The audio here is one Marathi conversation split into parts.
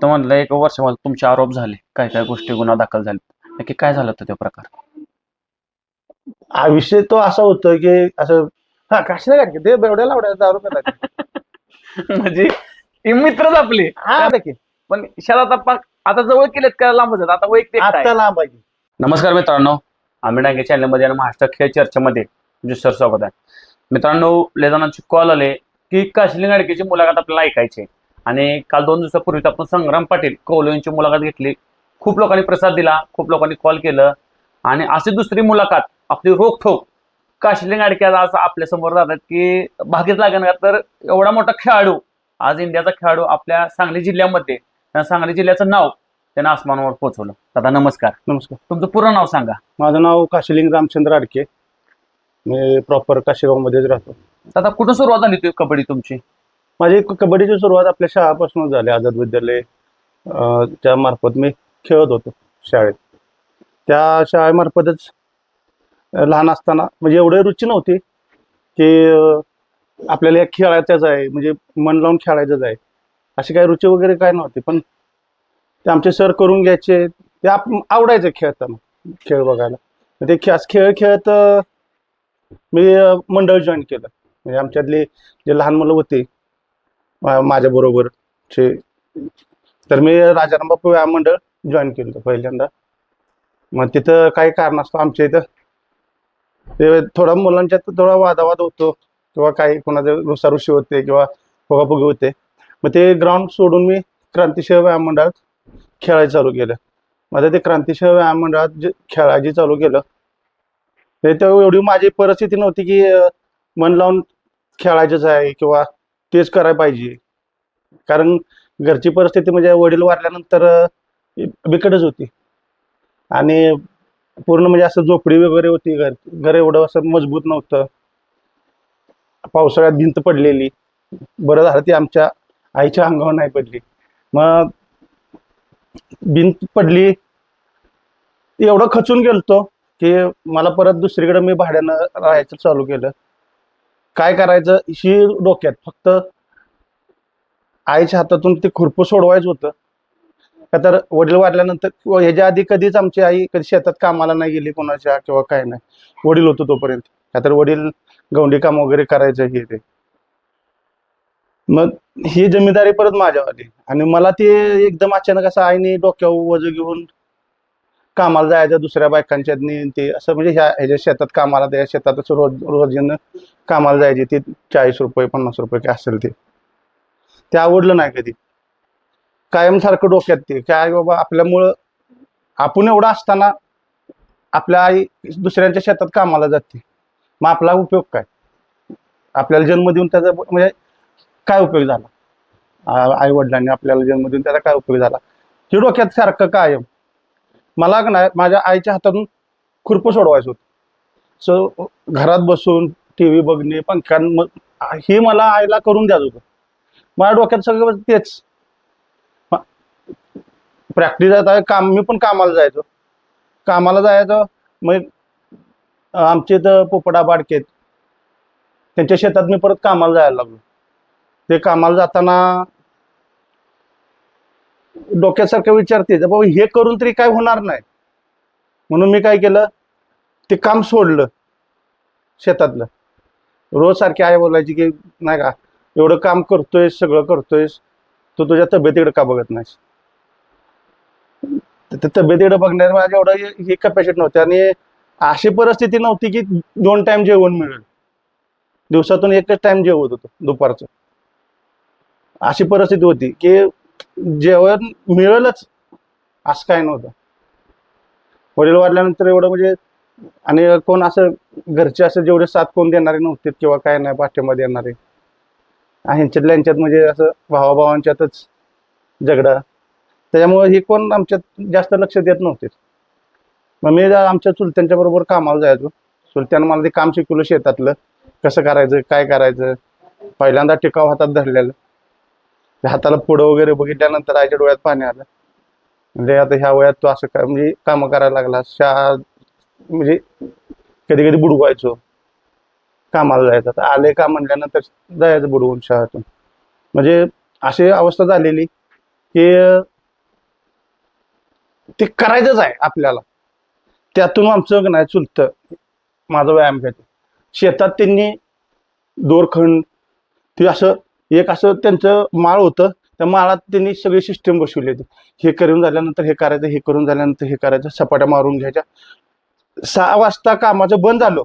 आता म्हणलं 1 वर्षामध्ये तुमचे आरोप झाले, काय काय गोष्टी गुन्हा दाखल झाले, नक्की काय झालं होतं तो प्रकार? हा विषय तो असा होतो की असं हा काशीला गाडी ते बेवड्या लावड्या दारू पिला म्हणजे ही मित्रच आपली. हा की पण शेतात आता जवळ केलेत का लांबच आहेत? आता वैयक्तिक काय? आता लांब आहे. नमस्कार मित्रांनो, आम्ही डांगे चॅनलमध्ये आणि महाराष्ट्र खेळ चर्चेमध्ये तुमचे सर स्वागत आहे. मित्रांनो, लय जणांचे कॉल आले की काशिली गाडगेची मुलाखत आपल्याला ऐकायची आहे. आणि काल 2 दिवसापूर्वी आपण संग्राम पाटील कौल यांची मुलाखत घेतली. खूप लोकांनी प्रसाद दिला, खूप लोकांनी कॉल केलं आणि अशी दुसरी मुलाखत आपली रोखोक काशिली गाडगे आज आपल्या समोर जातात की भाग्यच लागणार. तर एवढा मोठा खेळाडू, आज इंडियाचा खेळाडू आपल्या सांगली जिल्ह्यामध्ये, सांगली जिल्ह्याचं नाव त्यानं आसमानावर पोहोचवलं. दादा नमस्कार. नमस्कार, तुमचं पूर्ण नाव सांगा. माझं नाव काशीलिंग रामचंद्र अडके. मी प्रॉपर काशीगावमध्येच राहतो. दादा कुठं सुरुवात झाली होती कबड्डी तुमची? माझी कबड्डीची सुरुवात आपल्या शाळापासून झाली. आझाद विद्यालय त्या मार्फत मी खेळत होतो शाळेत. त्या शाळेमार्फतच लहान असताना म्हणजे एवढी रुची नव्हती की आपल्याला या खेळायचंच आहे, म्हणजे मन लावून खेळायचंच आहे, अशी काही रुची वगैरे काय नव्हती. पण ते आमचे सर करून घ्यायचे, ते आवडायचं खेळताना, खेळ बघायला. ते खेळ खेळत मी मंडळ जॉईन केलं. म्हणजे आमच्यातली जे लहान मुलं होती माझ्या बरोबरचे, तर मी राजाराम बापू व्यायाम मंडळ जॉईन केलं पहिल्यांदा. मग तिथं काही कारणास्तव आमच्या इथं ते थोडा मुलांच्यात थोडा वादावाद होतो किंवा काही कोणाचे रुसारुशी होते किंवा फुगाफुगी होते. मग ते ग्राउंड सोडून मी क्रांतिसिंह व्यायाम मंडळात खेळायला चालू केलं. माझं ते क्रांतिसिंह व्यायाम मंडळात जे खेळायची चालू केलं, ते एवढी माझी परिस्थिती नव्हती की मन लावून खेळायचंच आहे किंवा तेच करायला पाहिजे. कारण घरची परिस्थिती म्हणजे वडील वारल्यानंतर बिकटच होती आणि पूर्ण म्हणजे असं झोपडी वगैरे होती. घर एवढं असं मजबूत नव्हतं. पावसाळ्यात भिंत पडलेली, बरं झालं ती आमच्या आईच्या अंगावर नाही पडली. मग भिंत पडली, एवढं खचून गेलतो की मला परत दुसरीकडे मी भाड्यानं राहायचं चालू केलं. काय करायचं ही डोक्यात, फक्त आईच्या हातातून ते खुरपं सोडवायचं होतं. का तर वडील वारल्यानंतर किंवा ह्याच्या आधी कधीच आमची आई कधी शेतात कामाला नाही गेली कोणाच्या किंवा काय नाही. वडील होतो तोपर्यंत, का तर वडील गवंडी काम वगैरे करायचं हे ते. मग ही जमीनदारी परत माझ्यावर आली आणि मला ते एकदम अचानक असं आईने डोक्यावर वजन घेऊन कामाला जायचं दुसऱ्या बायकांच्या ते असं, म्हणजे ह्याच्या शेतात कामाला, त्या शेतातच रोजीनं कामाला जायचे. ते 40 रुपये 50 रुपये काय असेल ते आवडलं नाही कधी. कायम सारखं डोक्यात ते काय बाबा, आपल्यामुळं आपण एवढं असताना आपल्या आई दुसऱ्यांच्या शेतात कामाला जाते, मग आपला उपयोग काय? आपल्याला जन्म देऊन त्याचा म्हणजे काय उपयोग झाला? आई वडिलांनी आपल्याला जन्म देऊन त्याचा काय उपयोग झाला? हे डोक्यात सारखं कायम. मला का नाही माझ्या आईच्या हातातून खुरपं सोडवायचं होतं. सो घरात बसून TV बघणे, पंख्यान, हे मला आईला करून द्यायचं होतं. माझ्या डोक्यात सगळं तेच. प्रॅक्टिस आता काम, मी पण कामाला जायचो. मग आमचे तर पोपडा बाडकेत, त्यांच्या शेतात मी परत कामाला जायला लागलो. ते कामाला जाताना डोक्यासारखं विचारते बाबा हे करून तरी काय होणार नाही, म्हणून मी काय केलं, ते काम सोडलं शेतातलं. रोज सारखी आई बोलायची की नाही का, एवढं काम करतोयस, सगळं करतोयस, तू तुझ्या तब्येतीकडे का बघत नाहीस? तर तब्येतीकडे बघण्याचं माझ्या एवढं ही कॅपॅसिटी नव्हती आणि अशी परिस्थिती नव्हती की 2 टाइम जेवण मिळेल. दिवसातून एकच टाइम जेवत होतो दुपारचं. अशी परिस्थिती होती की जेवण मिळेलच असं काय नव्हतं. वडील वारल्यानंतर एवढं म्हणजे, आणि कोण असं घरचे असं जेवढे साथ कोण देणारे नव्हते किंवा काय नाही पाठिंबा देणारे. ह्यांच्यातल्या ह्यांच्यात म्हणजे असं भावाभावांच्यातच झगडा, त्याच्यामुळे हे कोण आमच्यात जास्त लक्ष देत नव्हते. मग मी आमच्या चुलत्यांच्या बरोबर कामाला जायचो. चुलत्यानं मला ते काम शिकवलं शेतातलं, कसं करायचं काय करायचं. पहिल्यांदा टिकाव हातात धरलेलं, हाताला पुढं वगैरे बघितल्यानंतर आईच्या डोळ्यात पाणी आलं. म्हणजे आता ह्या वयात तो असं काय म्हणजे कामं करायला लागला. म्हणजे कधी कधी बुडवायचो, कामाला जायचं. आता आले का म्हणल्यानंतर जायचं बुडवून शाळेतून. म्हणजे अशी अवस्था झालेली की ते करायचंच आहे आपल्याला. त्यातून आमचं नाही चुलतं माझा व्यायाम घेतो. शेतात त्यांनी दोरखंड ते असं एक असं त्यांचं माळ होतं. त्या माळात त्यांनी सगळी सिस्टीम बसवली होती. हे करून झाल्यानंतर हे करायचं, हे करून झाल्यानंतर हे करायचं, सपाट्या मारून घ्यायच्या. 6 वाजता कामाचं बंद झालं,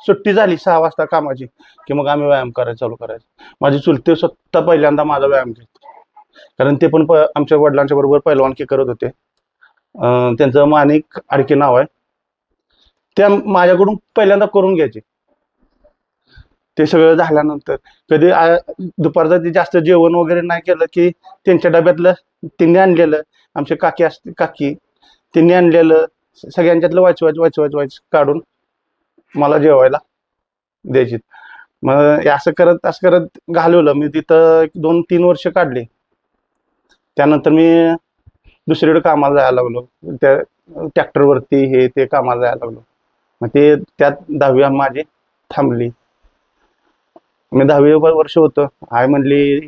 सुट्टी झाली 6 वाजता कामाची, की मग आम्ही व्यायाम करायला चालू करायचं. माझे चुलते स्वतः पहिल्यांदा माझा व्यायाम घेत, कारण ते पण आमच्या वडिलांच्या बरोबर पहिलवानकी करत होते. त्यांचं माणिक आडके नाव आहे. त्या माझ्याकडून पहिल्यांदा करून घ्यायचे. ते सगळं झाल्यानंतर कधी दुपारचं ते जास्त जेवण वगैरे नाही केलं की त्यांच्या डब्यातलं त्यांनी आणलेलं, आमचे काकी असते काकी, त्यांनी आणलेलं सगळ्यांच्यातलं वाच काढून मला जेवायला द्यायची. मग असं करत घालवलं मी तिथं 2-3 वर्ष काढली. त्यानंतर मी दुसरीकडे कामाला जायला लागलो, त्या ट्रॅक्टरवरती हे ते कामाला जायला लागलो. मग ते त्यात 10वी माझी थांबली. मी 10वी वर्ष होतं. आई म्हणली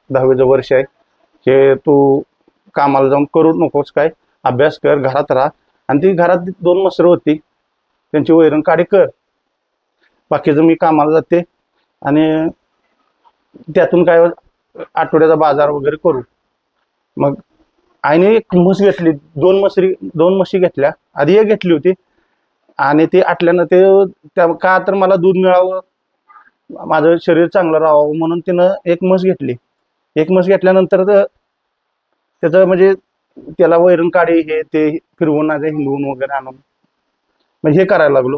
10वीचं वर्ष आहे, हे तू कामाला जाऊन करू नकोस, काय अभ्यास कर, घरात राहा. आणि ती घरात 2 म्हसरं होती, त्यांची वैरण काढी कर, बाकीचं मी कामाला जाते आणि त्यातून काय आठवड्याचा बाजार वगैरे करू. मग आईने एक म्हस घेतली, 2 म्हशी घेतल्या. आधी एक घेतली होती आणि ती आटल्यानं त्या का तर मला दूध मिळावं, माझं शरीर चांगलं राहावं म्हणून तिनं एक म्हस घेतली. एक म्हस घेतल्यानंतर त्याचं म्हणजे त्याला वैरण काढी हे ते फिरवून हिंडवून वगैरे आणून म्हणजे हे करायला लागलो.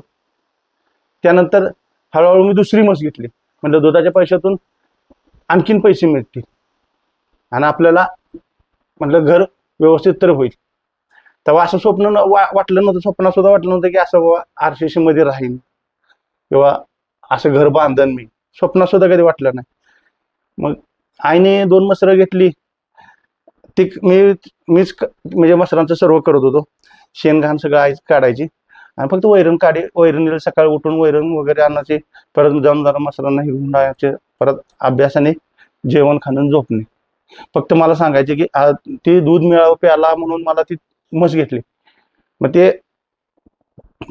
त्यानंतर हळूहळू मी दुसरी म्हस घेतली. म्हणजे दुधाच्या पैशातून आणखीन पैसे मिळतील आणि आपल्याला म्हटलं घर व्यवस्थित तर होईल. तेव्हा असं स्वप्न वाटलं नव्हतं, स्वप्नात सुद्धा वाटलं नव्हतं की असं बाबा RCC मध्ये राहीन किंवा असं घर बांधन. मी स्वप्नात सुद्धा कधी वाटलं नाही. मग आईने 2 म्हसरं घेतली. ती मीच म्हणजे म्हसरांचं सर्व करत होतो. शेणघाण सगळं आई काढायची आणि फक्त वैरणीला सकाळी उठून वैरण वगैरे आणायचे, परत जाऊन जरा म्हसरांना हिरवून आणायचे, परत अभ्यासाने जेवण खाणं झोपणे. फक्त मला सांगायचे की ते दूध मिळावं प्याला म्हणून मला ती म्हस घेतली. मग ते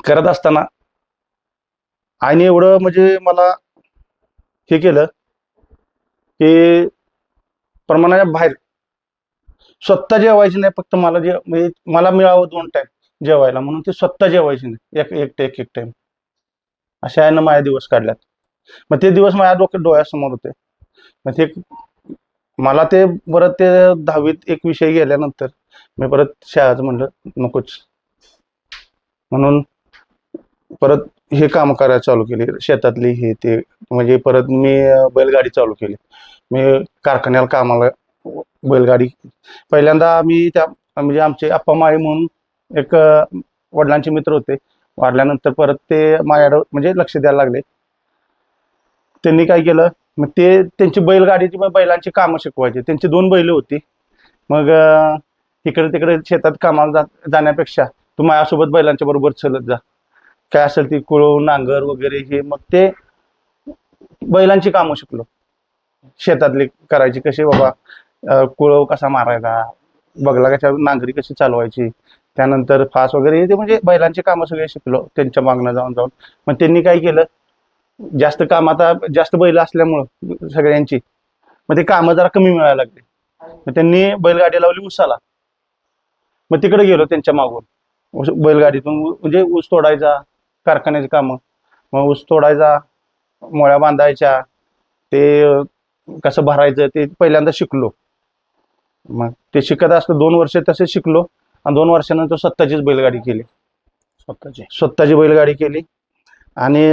करत असताना आईने एवढं म्हणजे मला हे केलं की प्रमाणाच्या बाहेर स्वतः जेवायची नाही, फक्त मला म्हणजे मला मिळावं 2 टाइम जेवायला म्हणून ते स्वतः जेवायची नाही, एक टाइम. अशा आहे ना माझे दिवस काढल्यात. मग ते दिवस माझ्या डोळ्यासमोर होते. मग ते मला ते परत ते 10वीत एक विषय गेल्यानंतर मी परत शाळेचं म्हणलं नकोच, म्हणून परत हे काम करायला चालू केली, शेतातली हे ते. म्हणजे परत मी बैलगाडी चालू केली. मी कारखान्याला कामाला बैलगाडी पहिल्यांदा मी त्या म्हणजे आमचे अप्पा माळी म्हणून एक वडिलांचे मित्र होते. वाढल्यानंतर परत ते माझ्याकडं म्हणजे लक्ष द्यायला लागले. त्यांनी काय केलं, मग ते त्यांची बैलगाडीची बैलांची कामं शिकवायची. त्यांची 2 बैल होती. मग इकडे तिकडे शेतात कामाला जाण्यापेक्षा तू माझ्यासोबत बैलांच्या बरोबर चलत जा, काय असेल ती कुळव नांगर वगैरे हे. मग ते बैलांची कामं शिकलो, शेतातली करायची. कशी बाबा कुळव कसा मारायचा, बगला कशा, नांगरी कशी चालवायची, त्यानंतर फास वगैरे ते म्हणजे बैलांची कामं सगळे शिकलो त्यांच्या मागणं जाऊन. मग त्यांनी काय केलं, जास्त काम आता जास्त बैल असल्यामुळं सगळ्यांची, मग ते कामं जरा कमी मिळायला लागले. मग त्यांनी बैलगाडी लावली उसाला. मग तिकडे गेलो त्यांच्या मागून बैलगाडीतून, म्हणजे ऊस तोडायचा, कारखान्याची कामं. मग ऊस तोडायचा, मोळ्या बांधायच्या, ते कसं भरायचं ते पहिल्यांदा शिकलो. मग ते शिकत असतं 2 वर्ष तसे शिकलो आणि 2 वर्षानंतर स्वतःचीच बैलगाडी केली. स्वतःची बैलगाडी केली आणि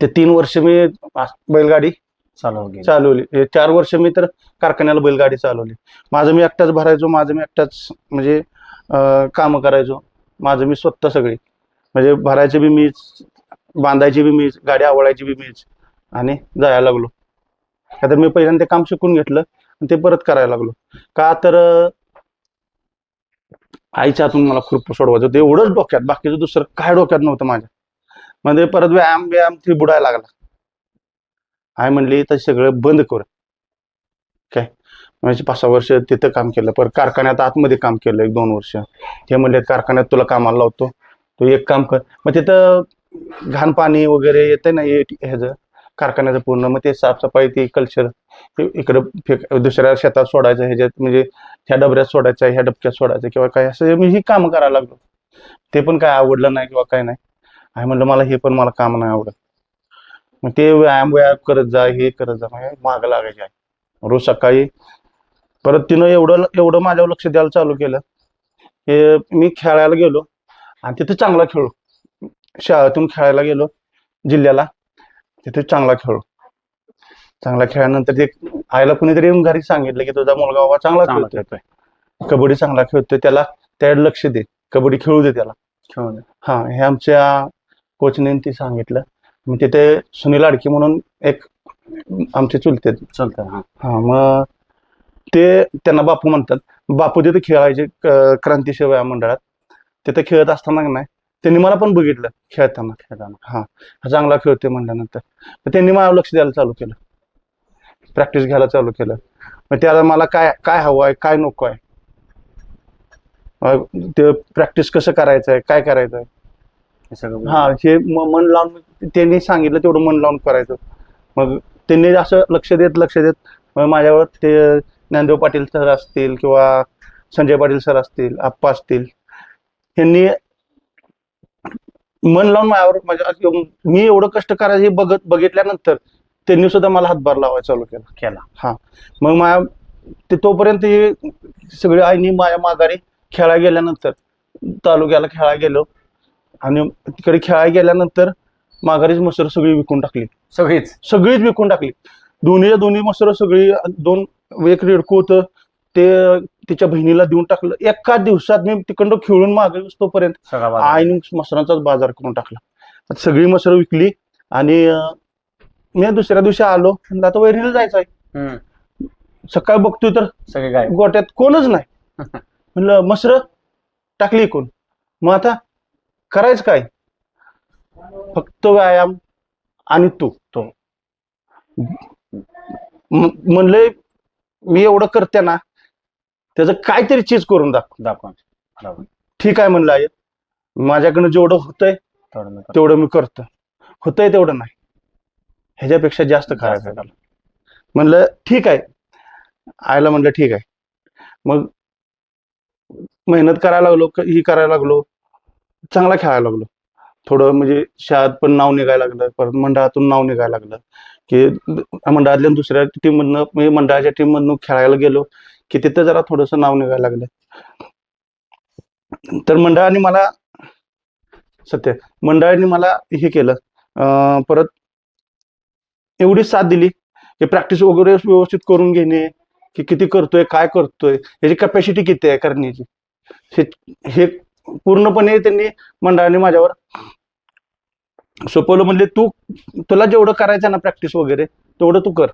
ते 3 वर्ष मी बैलगाडी चालवली. 4 वर्ष मी तर कारखान्याला बैलगाडी चालवली. माझं मी एकटाच भरायचो, माझं मी एकटाच म्हणजे कामं करायचो. माझं मी स्वतः सगळी म्हणजे भरायचे बी मीच, बांधायची बी मीच, गाडी आवळायची बी मीच आणि जायला लागलो. का तर मी पहिल्यांदा ते काम शिकून घेतलं आणि ते परत करायला लागलो. का तर आईच्या हातून मला खूप सोडवायचं होतं, एवढंच डोक्यात, बाकीचं दुसरं काय डोक्यात नव्हतं माझ्या. म्हणजे परत व्यायाम ते बुडायला लागला. आई म्हणली तर सगळं बंद कर, काय म्हणजे 5-6 वर्ष तिथं काम केलं. परत कारखान्यात आतमध्ये काम केलं 1-2 वर्ष. हे म्हणले कारखान्यात तुला कामाला लावतो, तू एक काम कर. मग तिथं घाण पाणी वगैरे येतं ना ह्याचं कारखान्याचं पूर्ण, मग ते साफसफाई ते कल्चर इकडं दुसऱ्या शेतात सोडायचं, ह्याच्यात म्हणजे ह्या डबऱ्यात सोडायचं, ह्या डबक्यात सोडायचं किंवा काय असं मी ही कामं करायला लागलो. ते पण काय आवडलं नाही किंवा काय नाही. आणि म्हणलं मला हे पण मला काम नाही आवडत. मग ते व्यायाम करत जा, हे करत जा, मागं लागायचे आहे रोज सकाळी. परत तिनं एवढं एवढं माझ्यावर लक्ष द्यायला चालू केलं की मी खेळायला गेलो आणि तिथं चांगला खेळलो. शाळेतून खेळायला गेलो जिल्ह्याला, तिथे चांगला खेळलो. चांगला खेळल्यानंतर ते आईला कुणीतरी येऊन घरी सांगितलं की तुझा मुलगा बाबा चांगला खेळतोय, कबड्डी चांगला खेळतोय, त्याला त्याकडे लक्ष दे, कबड्डी खेळू दे त्याला. हा, हे आमच्या कोचने ती सांगितलं. मग तिथे सुनील आडके म्हणून एक आमचे चुलते हा, मग ते त्यांना बापू म्हणतात. बापू तिथे खेळायचे क्रांती सेवा मंडळात. तिथे खेळत असताना नाही त्यांनी मला पण बघितलं खेळताना. हा, चांगला खेळतोय म्हणल्यानंतर त्यांनी मला लक्ष द्यायला चालू केलं, प्रॅक्टिस घ्यायला चालू केलं. मग त्याला मला काय काय हवं आहे, काय नको आहे, ते प्रॅक्टिस कसं करायचं आहे, काय करायचं आहे, हा, हे मन लावून त्यांनी सांगितलं तेवढं मन लावून करायचं. मग त्यांनी असं लक्ष देत मग माझ्यावर ते ज्ञानदेव पाटील सर असतील किंवा संजय पाटील सर असतील, आप्पा असतील, यांनी मन लावून माझ्यावर मी एवढं कष्ट करायचं हे बघितल्यानंतर त्यांनी सुद्धा मला हातभार लावायला चालू केला. हा, मग माझ्या तोपर्यंत हे सगळे आईनी माझ्या माघारी खेळायला गेल्यानंतर तालुक्याला खेळायला गेलो आणि तिकडे खेळायला गेल्यानंतर माघारीच मसर सगळी विकून टाकली. सगळीच विकून टाकली. दोन्ही मसर सगळी. एक रेडकू होतं ते तिच्या बहिणीला देऊन टाकलं. एका दिवसात मी तिकडं खेळून मागे तोपर्यंत आईने मसरांचाच बाजार करून टाकला. सगळी मसर विकली आणि मी दुसऱ्या दिवशी आलो. आता वैरीला जायचं आहे. सकाळी बघतोय तर सगळे गोट्यात कोणच नाही. म्हणलं मसर टाकली कोण, मग आता करायचं काय? फक्त व्यायाम आणि तू म्हणले मी एवढं करते ना, त्याचं काहीतरी चीज करून दाखवा. ठीक आहे म्हणलं, आहे माझ्याकडनं जेवढं होतंय तेवढं मी करतो. होतंय तेवढं नाही, ह्याच्यापेक्षा जास्त करायचं. म्हणलं ठीक आहे. आईला म्हणलं ठीक आहे. मग मेहनत करायला लागलो, ही करायला लागलो, चांगला खेळायला लागलो. थोडं म्हणजे शाळेत पण नाव निघायला लागलं, परत मंडळातून नाव निघायला लागलं की मंडळातल्या दुसऱ्या टीममधनं म्हणजे मंडळाच्या टीममधनं खेळायला गेलो की तिथं जरा थोडंसं नाव निघायला लागलं. तर मंडळाने मला हे केलं. परत एवढी साथ दिली की प्रॅक्टिस वगैरे व्यवस्थित करून घेणे, की किती करतोय, काय करतोय, याची कॅपॅसिटी किती आहे करण्याची, हे पूर्णपणे त्यांनी मंडळाने माझ्यावर सोपवलं. म्हणजे तुला जेवढं करायचं ना प्रॅक्टिस वगैरे तेवढं तू कर,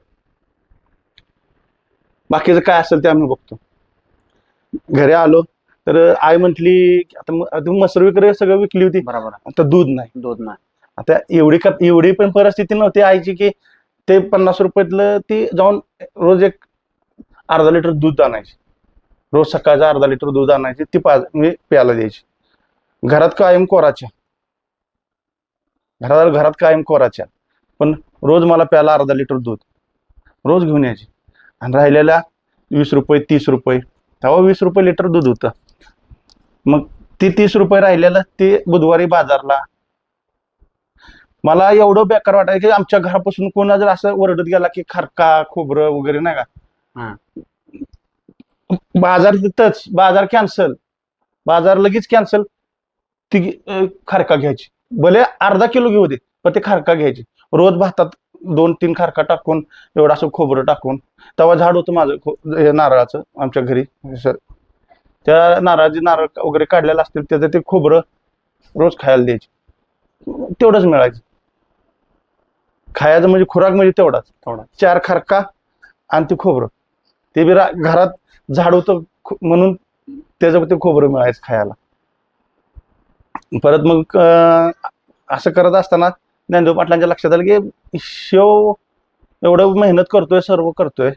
बाकीचं काय असेल ते आम्ही बघतो. घरी आलो तर आई म्हटली आता मसर वगैरे सगळं विकली होती, आता दूध नाही. आता एवढी पण परिस्थिती नव्हती आईची की ते 50 रुपयातलं ती जाऊन रोज एक अर्धा लिटर दूध आणायची. रोज सकाळचं अर्धा लिटर दूध आणायची, ती मी प्यायला द्यायची. घरात कायम कोराच्या, पण रोज मला प्यायला अर्धा लिटर दूध रोज घेऊन यायची. आणि राहिलेल्या 20 रुपये 30 रुपये, तेव्हा 20 रुपये लिटर दूध होतं. मग ती 30 रुपये राहिलेलं ते बुधवारी बाजारला. मला एवढं बेकार वाटायचं की आमच्या घरापासून कोणा जर असं ओरडत गेला की खारका खोबरं वगैरे नाही का, बाजार तिथंच, बाजार लगेच कॅन्सल. ती खारका घ्यायची, भले अर्धा किलो घेऊ दे, पण ते खारका घ्यायची. रोज भातात 2-3 खारका टाकून, एवढं असं खोबरं टाकून. तेव्हा झाड होतं माझं नारळाचं आमच्या घरी. त्या नारळ वगैरे काढलेलं असतील त्याचं ते खोबरं रोज खायला द्यायचे. तेवढंच मिळायचं खायचं, म्हणजे खुराक म्हणजे तेवढाच 4 खारका आणि ते खोबरं. ते बी घरात झाड होतं म्हणून त्याचं ते खोबरं मिळायचं खायला. परत मग असं करत असताना ज्ञानदेव पाटलांच्या लक्षात आलं की शिव एवढं मेहनत करतोय, सर्व करतोय,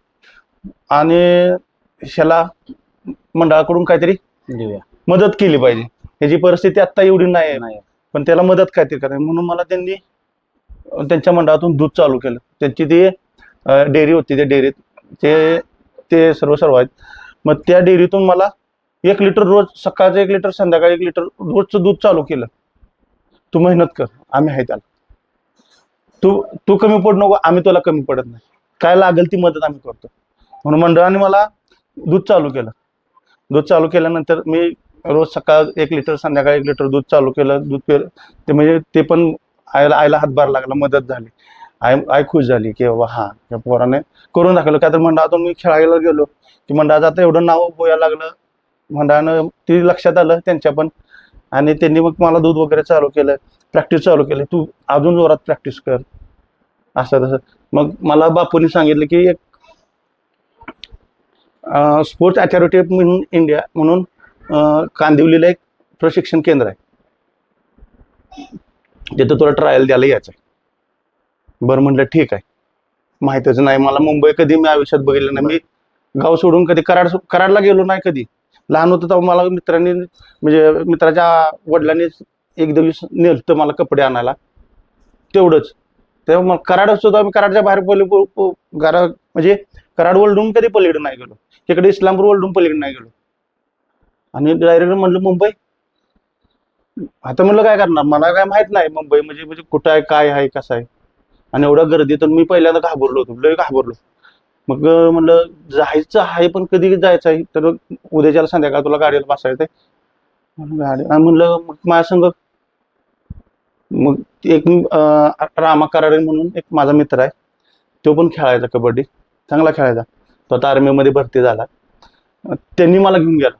आणि ह्याला मंडळाकडून काहीतरी देऊया. मदत केली पाहिजे. ह्याची परिस्थिती आता एवढी नाही आहे, नाही. पण त्याला मदत काहीतरी करायची म्हणून मला त्यांनी त्यांच्या मंडळातून दूध चालू केलं. त्यांची ती डेअरी होती, त्या डेअरीत ते ते सर्व आहेत. मग त्या डेअरीतून मला 1 लिटर रोज, सकाळचं 1 लिटर, संध्याकाळी 1 लिटर रोजचं दूध चालू केलं. तू मेहनत कर, आम्ही आहे त्याला. तू तू कमी पडू नको, आम्ही तुला कमी पडत नाही. काय लागेल ती मदत आम्ही करतो. म्हणून मंडळाने मला दूध चालू केलं. दूध चालू केल्यानंतर मी रोज सकाळ 1 लिटर, संध्याकाळी 1 लिटर दूध चालू केलं. दूध ते म्हणजे ते पण आईला हातभार लागला, मदत झाली. आई खुश झाली की बाबा हा या पोराने करून दाखवलं. काय तर मंडळातून मी खेळायला गेलो की मंडळाचं आता एवढं नाव बोलायला लागलं. मंडळानं ती लक्षात आलं त्यांच्या पण, आणि त्यांनी मग मला दूध वगैरे चालू केलं, प्रॅक्टिस चालू केली. तू अजून जोरात प्रॅक्टिस कर, असं तसं. मग मला बापूंनी सांगितलं की एक स्पोर्ट्स अथॉरिटी म्हणून इंडिया म्हणून कांदिवलीला एक प्रशिक्षण केंद्र आहे, तिथं तुला ट्रायल द्यायला यायचं आहे. बरं म्हणलं ठीक आहे. माहीतच नाही मला, मुंबई कधी मी आयुष्यात बघितलं नाही. मी गाव सोडून कधी कराडला गेलो नाही कधी. लहान होतं तेव्हा मला मित्रांनी, म्हणजे मित्राच्या वडिलांनी एक दिवस नेलतं मला कपडे आणायला, तेवढंच. तेव्हा मग कराड सुद्धा मी कराडच्या बाहेर म्हणजे कराड वळडून कधी पलीकडे नाही गेलो, तिकडे इस्लामपूर वळडून पलीकडे नाही गेलो. आणि डायरेक्ट म्हणलं मुंबई. आता म्हणलं काय करणार, मला काय माहित नाही मुंबई म्हणजे कुठं आहे, काय आहे, कसं आहे. आणि एवढं गर्दीतून मी पहिल्यांदा घाबरलो होतो, लय घाबरलो. मग म्हणलं जायचं आहे, पण कधी जायचं आहे, तर उद्याच्याला संध्याकाळ तुला गाडीला बसायचं आहे. गाडी म्हणलं मग माझ्या संग मग एक रामा कराडे म्हणून एक माझा मित्र आहे, तो पण खेळायचा कबड्डी, चांगला खेळायचा. तो आता आर्मीमध्ये भरती झाला. त्यांनी मला घेऊन गेला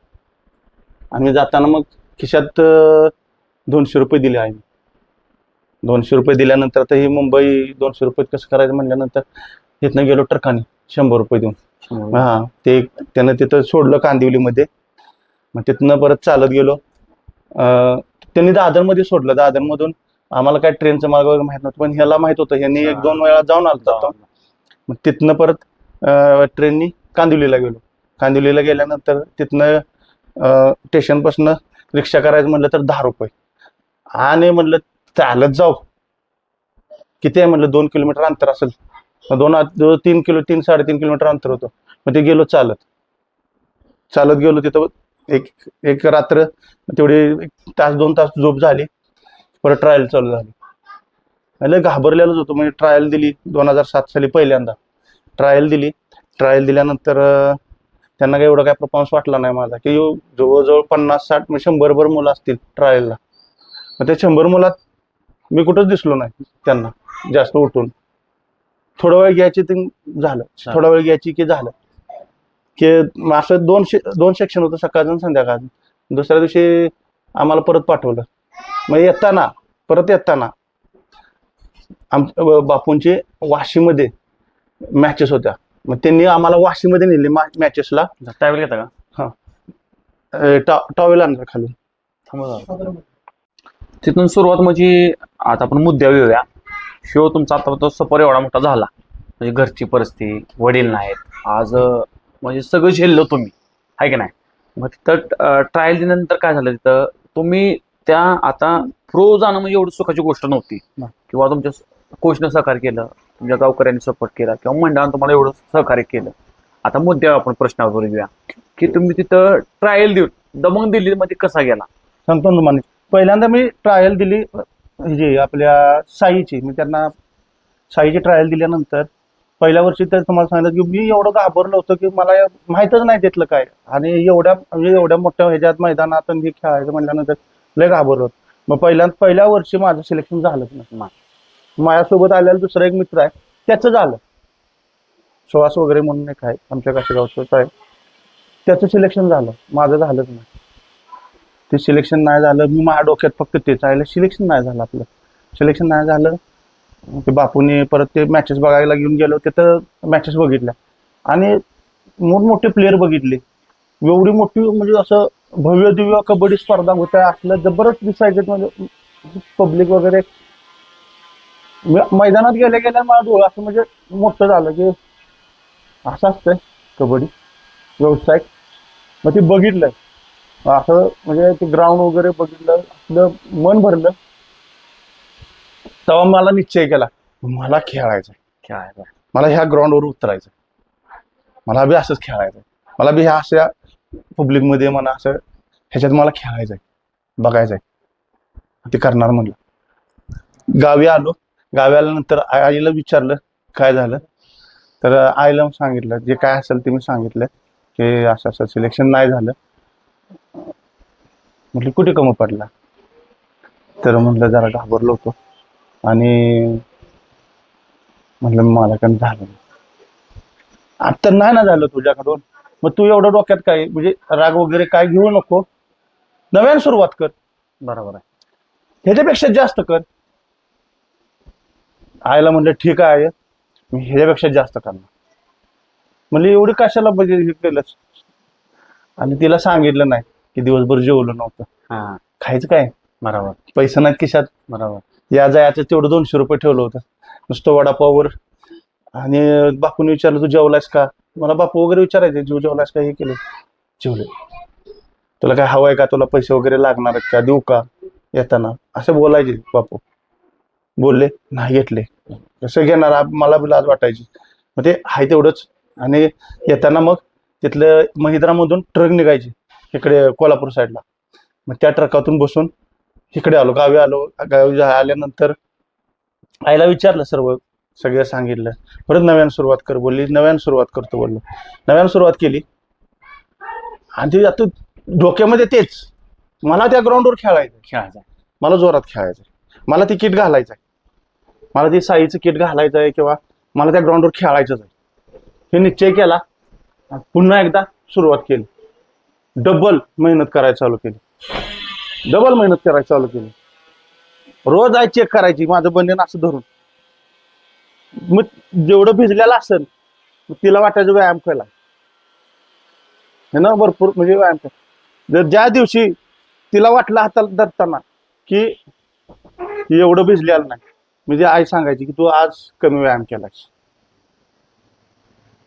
आणि जाताना मग खिशात 200 रुपये दिले आहे. 200 रुपये दिल्यानंतर आता ही मुंबई 200 रुपये कसं करायचं म्हणल्यानंतर तिथनं गेलो ट्रकाने 100 रुपये देऊन. हा, ते त्यानं तिथं सोडलं कांदिवलीमध्ये. मग तिथनं परत चालत गेलो. त्यांनी दादरमध्ये सोडलं. दादरमधून आम्हाला काय ट्रेनचं मार्ग वगैरे माहित नव्हतं, पण ह्याला माहित होतं, ह्यांनी 1-2 वेळा जाऊन आलता. मग तिथनं परत ट्रेननी कांदिवलीला गेलो. कांदिवलीला गेल्यानंतर तिथनं स्टेशनपासून रिक्षा करायचं म्हटलं तर 10 रुपये. आणि म्हटलं चालत जाऊ, किती आहे म्हटलं, 2 किलोमीटर अंतर असेल, 3 3.5 किलोमीटर अंतर होतं. मग ते गेलो चालत गेलो. तिथं एक रात्र तेवढी 1-2 तास झोप झाली. परत ट्रायल चालू झाली. लय घाबरलेलोच होतो. म्हणजे ट्रायल दिली 2007 साली पहिल्यांदा ट्रायल दिली. ट्रायल दिल्यानंतर त्यांना काही एवढा काय परफॉर्मन्स वाटला नाही माझा, की जवळजवळ 50-60 म्हणजे 100 मुलं असतील ट्रायलला. मग त्या 100 मुलात मी कुठंच दिसलो नाही त्यांना जास्त उठून. थोडा वेळ घ्यायची ते झालं, थोडा वेळ घ्यायची की झालं, की असं 2 सेक्शन होतं, सकाळचं आणि संध्याकाळचं. दुसऱ्या दिवशी आम्हाला परत पाठवलं. मग परत येताना आमच्या बापूंचे वाशीमध्ये मॅचेस होत्या. मग त्यांनी आम्हाला वाशीमध्ये नेले मॅचेसला. ट्रॅव्हल घेता का? टॉवेल आणलं खाली. तिथून सुरुवात म्हणजे आता आपण मुद्द्यावर येऊया. शिव तुमचा आता तो सफर एवढा मोठा झाला, म्हणजे घरची परिस्थिती, वडील नाहीत, आज म्हणजे सगळं झेललं तुम्ही, आहे की नाही. मग तिथं ट्रायल दिल्यानंतर काय झालं, तिथं तुम्ही त्या आता प्रो जाणं म्हणजे एवढी सुखाची गोष्ट नव्हती, किंवा तुमच्या कोचनं सहकार्य केलं, तुमच्या गावकऱ्यांनी सपोर्ट केला, किंवा मंडळानं तुम्हाला एवढं सहकार्य केलं. आता मुद्द्यावर आपण प्रश्नावर येऊया की तुम्ही तिथं ट्रायल देऊन दमंग दिल्लीमध्ये कसा गेला. सांगतो तुम्हाला. पहिल्यांदा मी ट्रायल दिली जी आपल्या साईची. मी त्यांना साईची ट्रायल दिल्यानंतर पहिल्या वर्षी तर तुम्हाला सांगितलं की मी एवढं घाबरलो होतं की मला माहीतच नाही तिथलं काय. आणि एवढ्या मोठ्या ह्याच्यात मैदानात हे खेळायचं म्हटल्यानंतर लय घाबरलो होतो. मग पहिल्या वर्षी माझं सिलेक्शन झालंच नाही. माझ्यासोबत आलेला दुसरा एक मित्र आहे, त्याचं झालं. सुहास वगैरे म्हणून एक आहे आमच्या काशेगावचं आहे, त्याचं सिलेक्शन झालं, माझं झालंच नाही. ते सिलेक्शन नाही झालं. मी माझ्या डोक्यात फक्त तेच आहे, सिलेक्शन नाही झालं, आपलं सिलेक्शन नाही झालं. ते बापूने परत ते मॅचेस बघायला घेऊन गेलो. तिथं मॅचेस बघितल्या आणि मोठमोठे प्लेअर बघितले. एवढी मोठी म्हणजे असं भव्य दिव्य कबड्डी स्पर्धा होत्या, असलं जबरदस्त दिसायचं. म्हणजे पब्लिक वगैरे मैदानात गेल्या मला डोळं असं म्हणजे मोठं झालं की असं असतंय. कबड्डी व्यावसायिक. मग ते बघितलं असं म्हणजे ते ग्राउंड वगैरे बघितलं, आपलं मन भरलं. तेव्हा मला निश्चय केला मला खेळायचं, खेळायचं. मला ह्या ग्राउंडवर उतरायचं, मला बी असंच खेळायचं, मला बी ह्या अशा पब्लिकमध्ये म्हणा असं ह्याच्यात मला खेळायचंय, बघायचंय, ते करणार म्हणलं. गावी आलो. गावी आल्यानंतर आईला विचारलं काय झालं, तर आईला सांगितलं जे काय असेल ते मी सांगितलं की असं असं सिलेक्शन नाही झालं. म्हटलं कुठे कमी पडला, तर म्हटलं जरा घाबरलो होतो आणि म्हटलं मला काही झालं नाही. आता नाही ना झालं तुझ्याकडून, मग तू एवढं डोक्यात काय म्हणजे राग वगैरे काय घेऊ नको, नव्याने सुरुवात कर, बरोबर आहे. ह्याच्यापेक्षा जास्त कर. आईला म्हटलं ठीक आहे मी ह्याच्यापेक्षा जास्त करणार. म्हणजे एवढी कशाला म्हणजे हे केलंच. आणि तिला सांगितलं नाही की दिवसभर जेवलं नव्हतं, हा, खायचं काय, बरोबर पैसे नाहीत खिशात. बरोबर. या जायचं तेवढं 200 रुपये ठेवलं होतं नुसतं वडापाववर. आणि बापूने विचारलं तू जेवलायस का, मला बापू वगैरे विचारायचे जीव जेवलायस का, हे केलं जेवले. तुला काय हवंय का, तुला पैसे वगैरे लागणार आहेत का, देऊ का येताना, असं बोलायचे बापू. बोलले नाही घेतले, कसं घेणार, मला बी लाज वाटायची. मग ते आहे तेवढंच. आणि येताना मग तिथलं महिद्रामधून ट्रक निघायची इकडे कोल्हापूर साईडला, मग त्या ट्रकातून बसून इकडे आलो, गावी आलो. गावी आल्यानंतर आईला विचारलं सगळं सांगितलं. परत नव्याने सुरुवात कर बोलली, नव्याने सुरुवात करतो बोललो, नव्याने सुरुवात केली. आणि ते आता डोक्यामध्ये तेच, मला त्या ग्राउंडवर खेळायचं, मला जोरात खेळायचं, मला ती किट घालायचं आहे, मला ती साईचं किट घालायचं आहे, किंवा मला त्या ग्राउंडवर खेळायचंच आहे, हे निश्चय केला. पुन्हा एकदा सुरुवात केली, डबल मेहनत करायला चालू केली, डबल मेहनत करायला चालू केली. रोज आई चेक करायची माझं बंधन असं धरून. मग जेवढं भिजलेलं असेल तिला वाटायचं व्यायाम केला ना, भरपूर म्हणजे व्यायाम केला. जर ज्या दिवशी तिला वाटलं हाताला धरताना की एवढं भिजलेलं नाही, म्हणजे आई सांगायची की तू आज कमी व्यायाम केलास.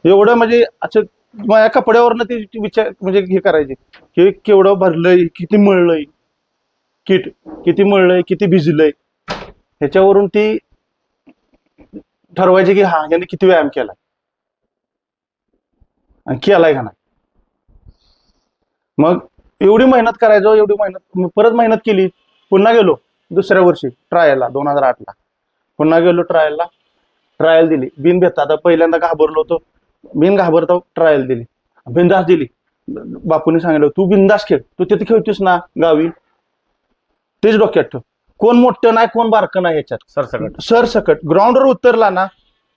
एवढं म्हणजे असं माझ्या कपड्यावरनं ती विचार म्हणजे हे करायची की केवढं भरलंय, किती मळलंय किट, किती मळलंय, किती भिजलंय, ह्याच्यावरून ती ठरवायची की हा याने किती व्यायाम केलाय आणि केलाय का नाही. मग एवढी मेहनत करायचो, एवढी मेहनत, परत मेहनत केली. पुन्हा गेलो दुसऱ्या वर्षी ट्रायलला 2008ला, पुन्हा गेलो ट्रायलला, ट्रायल दिली बिनभेता. आता पहिल्यांदा घाबरलो होतो, बिन घाबरता ट्रायल दिली, बिंदास दिली. बापूने सांगितलं तू बिंदास खेळ, तू तिथे खेळतोस ना गावी, तेच डोक्यात ठेव. कोण मोठं नाही, कोण बारकं नाही, ह्याच्यात सरसकट ग्राउंडवर उतरला ना,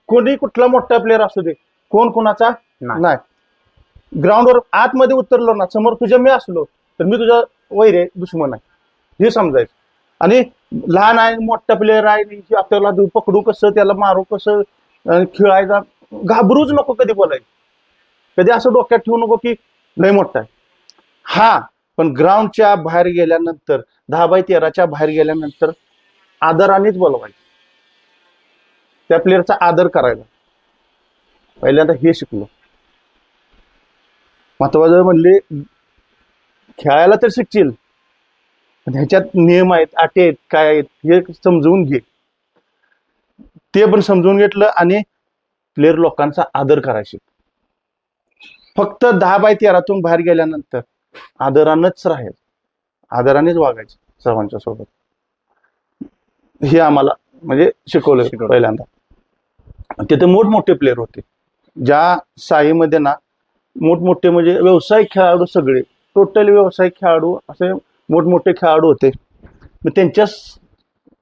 कोणी कुठला मोठा प्लेअर असू दे, कोण कोणाचा नाही. ग्राउंडवर आतमध्ये उतरलो ना, समोर तुझ्या मी असलो तर मी तुझा वैर आहे, दुश्मन आहे, हे समजायचं. आणि लहान आहे, मोठा प्लेअर आहे, आपल्याला पकडू कसं, त्याला मारू कसं, खेळायचा, घाबरूच नको कधी बोलायचं, कधी असं डोक्यात ठेवू नको की लय मोठा आहे. हा, पण ग्राउंडच्या बाहेर गेल्यानंतर 10x13च्या बाहेर गेल्यानंतर आदरानेच बोलवायचं, त्या प्लेअरचा आदर करायचा. पहिल्यांदा हे शिकलो. महत्वाचं म्हणले खेळायला तर शिकशील, पण ह्याच्यात नियम आहेत, अटी आहेत, काय आहेत हे समजून घे. ते पण समजून घेतलं आणि प्लेअर लोकांचा आदर करायचे. फक्त 10x13तून बाहेर गेल्यानंतर आदरानंच राहायचं, आदरानेच वागायचं सर्वांच्या सोबत. हे आम्हाला म्हणजे शिकवलं पहिल्यांदा. तिथे मोठमोठे प्लेअर होते, ज्या साईमध्ये ना मोठमोठे म्हणजे व्यावसायिक खेळाडू, सगळे टोटल व्यावसायिक खेळाडू, असे मोठमोठे खेळाडू होते. मी त्यांच्या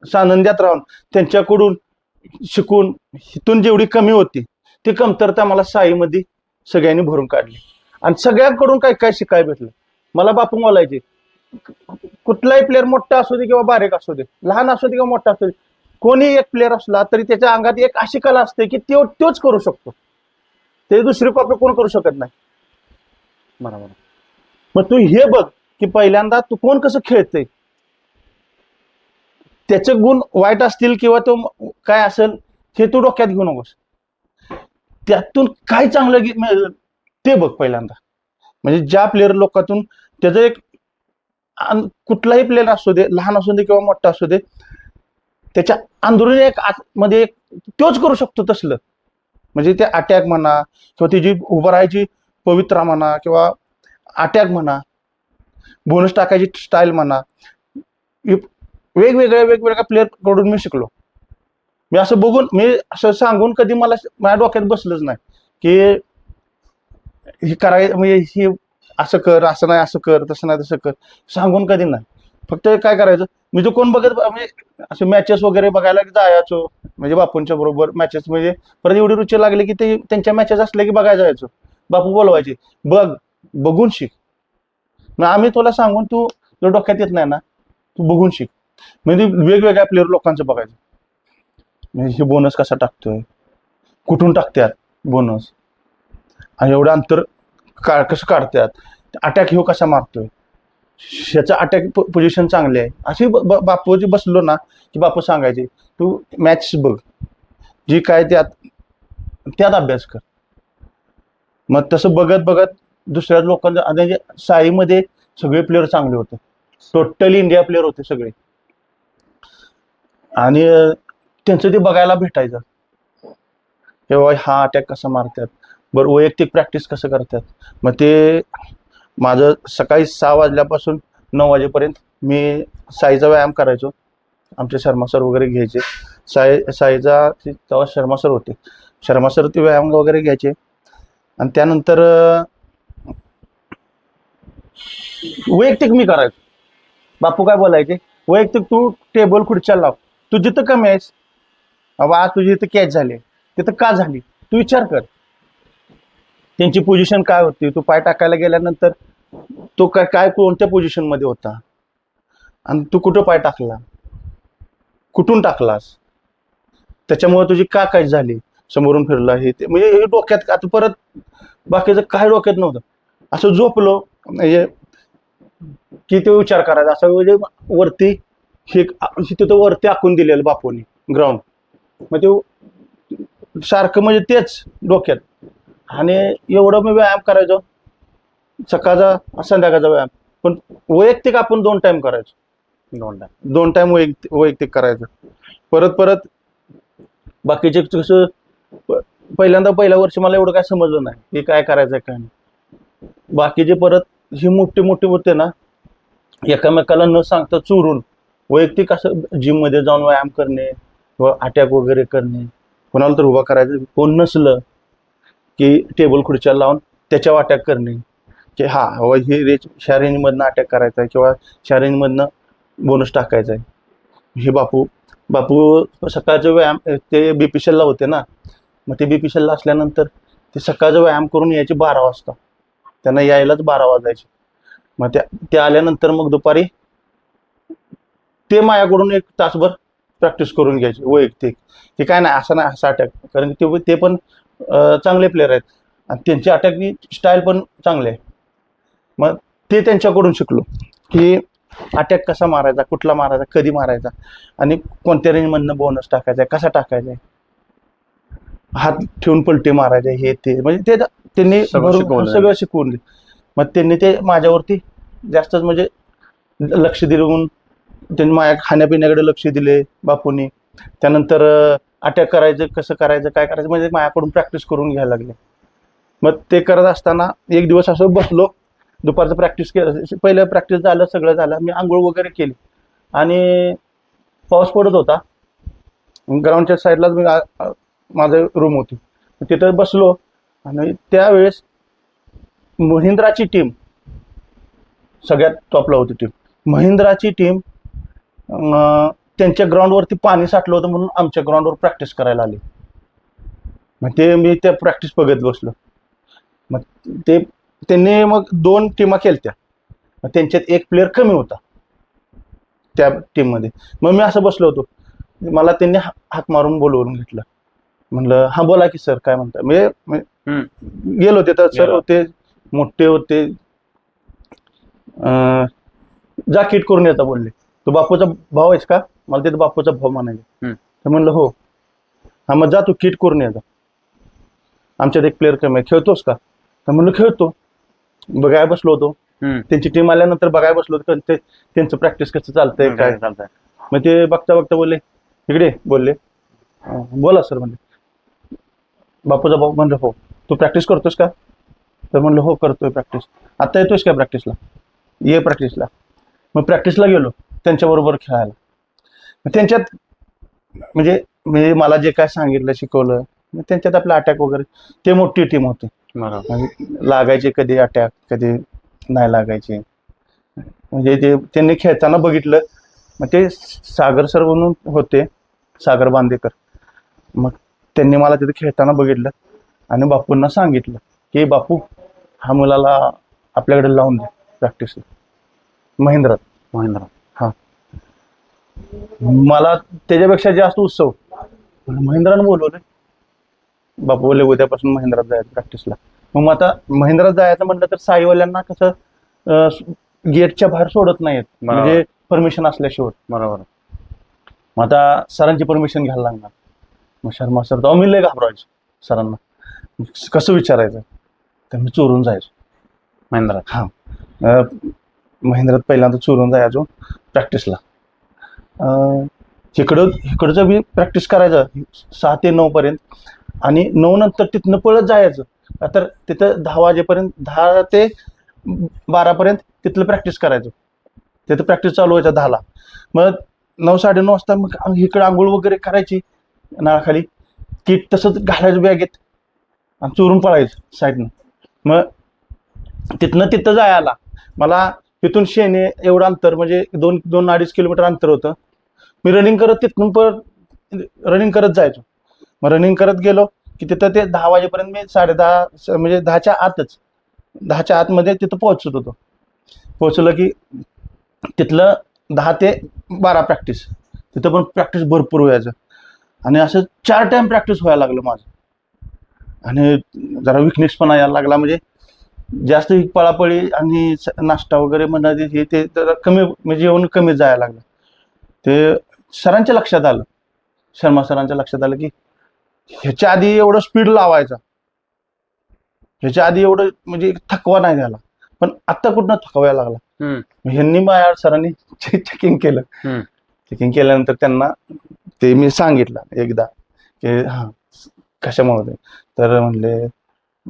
सानंद्यात राहून त्यांच्याकडून शिकून इथून जेवढी कमी होती ती कमतरता मला साईमध्ये सगळ्यांनी भरून काढली. आणि सगळ्यांकडून काय काय शिकायला भेटलं. मला बापू बोलायचे कुठलाही प्लेअर मोठा असू दे किंवा बारीक असू दे, लहान असू दे किंवा मोठा असू दे, कोणी एक प्लेअर असला तरी त्याच्या अंगात एक अशी कला असते की तोच करू शकतो, ते दुसरी कॉपी कोण करू शकत नाही. बरोबर. मग तू हे बघ की पहिल्यांदा तू कोण कसं खेळतंय, त्याचे गुण वाईट असतील किंवा तो काय असेल हे तू डोक्यात घेऊ नकोस. त्यातून काय चांगलं ते बघ पहिल्यांदा. म्हणजे ज्या प्लेअर लोकातून त्याचं एक कुठलाही प्लेअर असू दे, लहान असू दे किंवा मोठा असू दे, त्याच्या अंदरून एक मध्ये एक तोच करू शकतो तसलं. म्हणजे ते अटॅक म्हणा किंवा त्याची उभं राहायची पवित्रा म्हणा किंवा अटॅक म्हणा, बोनस टाकायची स्टाईल म्हणा, वेगवेगळ्या प्लेअर कडून मी शिकलो. मी असं बघून, मी असं सांगून कधी मला माझ्या डोक्यात बसलंच नाही की हे करायचं, म्हणजे हे असं कर, असं नाही असं कर, तसं नाही तसं कर, सांगून कधी नाही. फक्त काय करायचं, मी जो कोण बघत म्हणजे असे मॅचेस वगैरे बघायला जायचो, म्हणजे बापूंच्या बरोबर मॅचेस. म्हणजे परत एवढी रुची लागली की ते त्यांच्या मॅचेस असल्या की बघायला जायचो. बापू बोलवायचे, बघून शिक. मग आम्ही तुला सांगून तू डोक्यात येत नाही ना, तू बघून शिक. म्हणजे वेगवेगळ्या प्लेअर लोकांचं बघायचं, म्हणजे हे बोनस कसा टाकतोय, कुठून टाकतात बोनस, आणि एवढं अंतर कसं काढतात, अटॅक ह्यो कसा मारतोय, ह्याचं अटॅक पोझिशन चांगली आहे. अशी बापूजी बसलो ना की बापू सांगायचे, तू मॅच बघ, जी काय त्यात अभ्यास कर. मग तसं बघत बघत दुसऱ्या लोकांच्या, म्हणजे साईमध्ये सगळे प्लेअर चांगले होते, टोटली इंडिया प्लेअर होते सगळे, आणि त्यांचं ते बघायला भेटायचं. तेव्हा हा अटॅक कसा मारतात, बरं वैयक्तिक प्रॅक्टिस कसं करतात. मग ते माझं सकाळी 6 वाजल्यापासून 9 वाजेपर्यंत मी साईचा व्यायाम करायचो. आमचे शर्मा सर वगैरे घ्यायचे. साईचा तेव्हा शर्मा सर होते. शर्मा सर ते व्यायाम वगैरे घ्यायचे. आणि त्यानंतर वैयक्तिक मी करायचो. बापू काय बोलायचे, वैयक्तिक तू टेबल खुर्च्या लाव, तू जिथं कमी आहेस, बाबा आज तुझी इथं कॅच झाली, तिथं का झाली तू विचार कर. त्यांची पोझिशन काय होती, तू पाय टाकायला गेल्यानंतर तो काय कोणत्या पोझिशन मध्ये होता, आणि तू कुठं पाय टाकला, कुठून टाकलास, त्याच्यामुळे तुझी का कॅच झाली, समोरून फिरला, हे ते. म्हणजे हे डोक्यात आता परत बाकीचं काय डोक्यात नव्हतं. असं झोपलो म्हणजे की तो विचार करायचा. असं म्हणजे वरती हे तिथं वरती आखून दिलेलं बापूंनी ग्राउंड, मग ते सारखं म्हणजे तेच डोक्यात. आणि एवढं मी व्यायाम करायचो, सकाळचा संध्याकाळचा व्यायाम. पण वैयक्तिक आपण 2 टाइम करायचो, 2 टाइम वैयक्तिक करायचं. परत बाकीचे कसं पहिल्या वर्षी मला एवढं काय समजलं नाही की काय करायचं काय नाही. बाकीचे परत हे मोठे होते ना, एकामेकाला न सांगता चोरून वैयक्तिक असं जिम मध्ये जाऊन व्यायाम करणे किंवा अटॅक वगैरे करणे. कोणाला तर उभा करायचं, कोण नसलं की टेबल खुर्च्या लावून त्याच्यावर अटॅक करणे, की हे ह्या रेंजमधनं अटॅक करायचा आहे किंवा ह्या रेंजमधनं बोनस टाकायचा आहे. हे बापू सकाळचं व्यायाम ते बीपीशलला होते ना, मग ते बीपीशलला असल्यानंतर ते सकाळचं व्यायाम करून यायचे 12 वाजता, त्यांना यायलाच 12 वाजायचे. मग ते आल्यानंतर मग दुपारी ते माझ्याकडून 1 तासभर प्रॅक्टिस करून घ्यायचे वैयक्तिक, की काय नाही असं नाही असं अटॅक. कारण ते पण चांगले प्लेअर आहेत आणि त्यांची अटॅकची स्टाईल पण चांगली आहे. मग ते त्यांच्याकडून शिकलो की अटॅक कसा मारायचा, कुठला मारायचा, कधी मारायचा, आणि कोणत्या रेंजमधनं बोनस टाकायचा, कसा टाकायचा, हात ठेवून पलटी मारायचे, हे ते. म्हणजे ते त्यांनी सगळं शिकवून दिलं. मग त्यांनी ते माझ्यावरती जास्तच म्हणजे लक्ष देऊन त्यांनी माझ्या खाण्यापिण्याकडे लक्ष दिले बापूंनी. त्यानंतर अटॅक करायचं कसं करायचं, काय करायचं, म्हणजे माझ्याकडून प्रॅक्टिस करून घ्यायला लागले. मग ते करत असताना एक दिवस असं बसलो, दुपारचं प्रॅक्टिस केलं, पहिलं प्रॅक्टिस झालं, सगळं झालं, मी आंघोळ वगैरे केली आणि पाऊस पडत होता. ग्राउंडच्या साईडलाच मी माझं रूम होती, तिथं बसलो. आणि त्यावेळेस महिंद्राची टीम सगळ्यात टॉपला होती. महिंद्राची टीम त्यांच्या ग्राउंडवरती पाणी साठलं होतं म्हणून आमच्या ग्राउंडवर प्रॅक्टिस करायला आली. मग मी त्या प्रॅक्टिस बघत बसलो. मग त्यांनी मग 2 टीमा केलत्या, मग त्यांच्यात 1 प्लेअर कमी होता त्या टीममध्ये. मग मी असं बसलो होतो, मला त्यांनी हाक मारून बोलवून घेतलं. म्हणलं हा बोला की सर काय म्हणता. म्हणजे गेलो होते तर सर होते, मोठे होते, किट करून येता बोलले. तू बापूचा भाऊ आहेस का, मला तिथं बापूचा भाऊ म्हणायचे. तर म्हणलं हो. हा मग जा तू किट करून येता, आमच्यात 1 प्लेअर कमी आहे, खेळतोस का. तर म्हणलं खेळतो. बघायला बसलो होतो. हम्म. त्यांची टीम आल्यानंतर बघायला बसलो होतो त्यांचं प्रॅक्टिस कसं चालतंय काय. चालतंय. मग ते बघता बघता बोलले इकडे बोलले बोला सर म्हणले. बापूचा भाऊ म्हणलं हो. तू प्रॅक्टिस करतोस का? तर म्हणलं हो करतोय प्रॅक्टिस. आता येतोयस का प्रॅक्टिसला? ये प्रॅक्टिसला. मग प्रॅक्टिसला गेलो त्यांच्याबरोबर खेळायला. मग त्यांच्यात म्हणजे मला जे काय सांगितलं शिकवलं मग त्यांच्यात आपलं अटॅक वगैरे ते मोठी टीम होती. लागायचे कधी अटॅक कधी नाही लागायचे. म्हणजे ते त्यांनी खेळताना बघितलं. मग ते सागर सर म्हणून होते सागर बांदेकर. मग त्यांनी मला तिथे खेळताना बघितलं आणि बापूंना सांगितलं की बापू हा मुलाला आपल्याकडे लावून दे प्रॅक्टिसला महेंद्रात. हा मला त्याच्यापेक्षा जास्त उत्सव महेंद्रानं बोलवलं. बापू बोलले उद्यापासून महेंद्रात जायचं प्रॅक्टिसला. मग आता महेंद्रात जायचं म्हटलं तर साईवाल्यांना कसं गेटच्या बाहेर सोडत नाहीत म्हणजे परमिशन असल्याशिवाय. बरोबर. मग आता सरांची परमिशन घ्यायला लागणार. मग शर्मा सर तर मी लय घाबरायचो सरांना. कसं विचारायचं तर मी चोरून जायचो महेंद्रात. हा महेंद्रात पहिल्यांदा चोरून जायचो प्रॅक्टिसला. इकडचं बी प्रॅक्टिस करायचं 6 ते 9 पर्यंत आणि 9 नंतर तिथनं पळत जायचं. तर तिथं 10 वाजेपर्यंत 10 ते 12 पर्यंत तिथलं प्रॅक्टिस करायचं. तिथं प्रॅक्टिस चालू व्हायचं 10ला. मग 9 साडे 9 वाजता मग इकडे आंघोळ वगैरे करायची नळाखाली किट तसंच घालायचं बॅगेत आणि चोरून पळायचं साईडनं. मग तिथं जायला मला तिथून शेणे एवढं अंतर म्हणजे 2-2.5 किलोमीटर अंतर होतं. मी रनिंग करत तिथून परत रनिंग करत जायचो. मग रनिंग करत गेलो की तिथं ते 10 वाजेपर्यंत मी 10:30 म्हणजे 10च्या आतमध्ये तिथं पोहोचत होतो. पोहोचलं की तिथलं 10 ते 12 प्रॅक्टिस. तिथं पण प्रॅक्टिस भरपूर व्हायचं आणि असं 4 टाइम प्रॅक्टिस व्हायला लागलं माझं. आणि जरा विकनेस पण यायला लागला म्हणजे जास्त पळापळी आणि नाश्ता वगैरे म्हणा ते जरा कमी म्हणजे जेवण कमी जायला लागलं. ते सरांच्या लक्षात आलं शर्मा सरांच्या लक्षात आलं की ह्याच्या आधी एवढं स्पीड लावायचा ह्याच्या आधी एवढं म्हणजे थकवा नाही झाला पण आत्ता कुठनं थकवा यायला लागला. ह्यांनी माझ्या सरांनी चेकिंग केलं. चेकिंग केल्यानंतर त्यांना ते मी सांगितलं एकदा की हां कशामुळे. तर म्हणले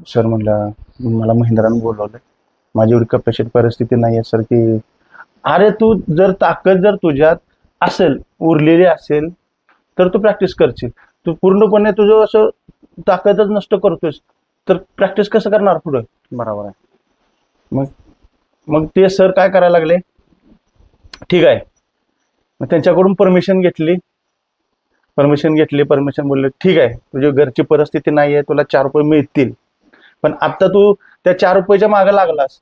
सर म्हणलं मला महेंद्रानं बोलवलं माझी एवढी कॅपॅसिटी परिस्थिती नाही आहे सर की. अरे तू जर ताकद जर तुझ्यात असेल उरलेली असेल तर तू प्रॅक्टिस करशील. तू पूर्णपणे तुझं असं ताकदच नष्ट करतोयस तर प्रॅक्टिस कसं करणार पुढं. बरोबर आहे. मग ते सर काय करायला लागले ठीक आहे. मग त्यांच्याकडून परमिशन घेतली. परमिशन बोलले ठीक आहे तुझी घरची परिस्थिती नाही आहे तुला 4 रुपये मिळतील पण आता तू त्या 4 रुपयाच्या मागे लागलास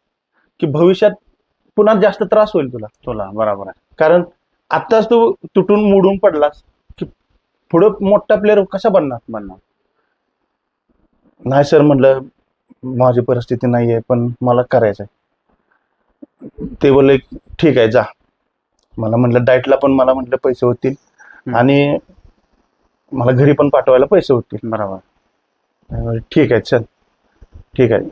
की भविष्यात पुन्हा जास्त त्रास होईल तुला. बरोबर आहे. कारण आत्ताच तू तुटून मोडून पडलास की पुढं मोठा प्लेअर कसा बनणार. नाही सर म्हणलं माझी परिस्थिती नाही आहे पण मला करायचं आहे. ते बोलले ठीक आहे जा. मला म्हटलं डाएटला पण मला म्हटलं पैसे होतील आणि मला घरी पण पाठवायला पैसे होतील. बरोबर. ठीक आहे चल ठीक आहे.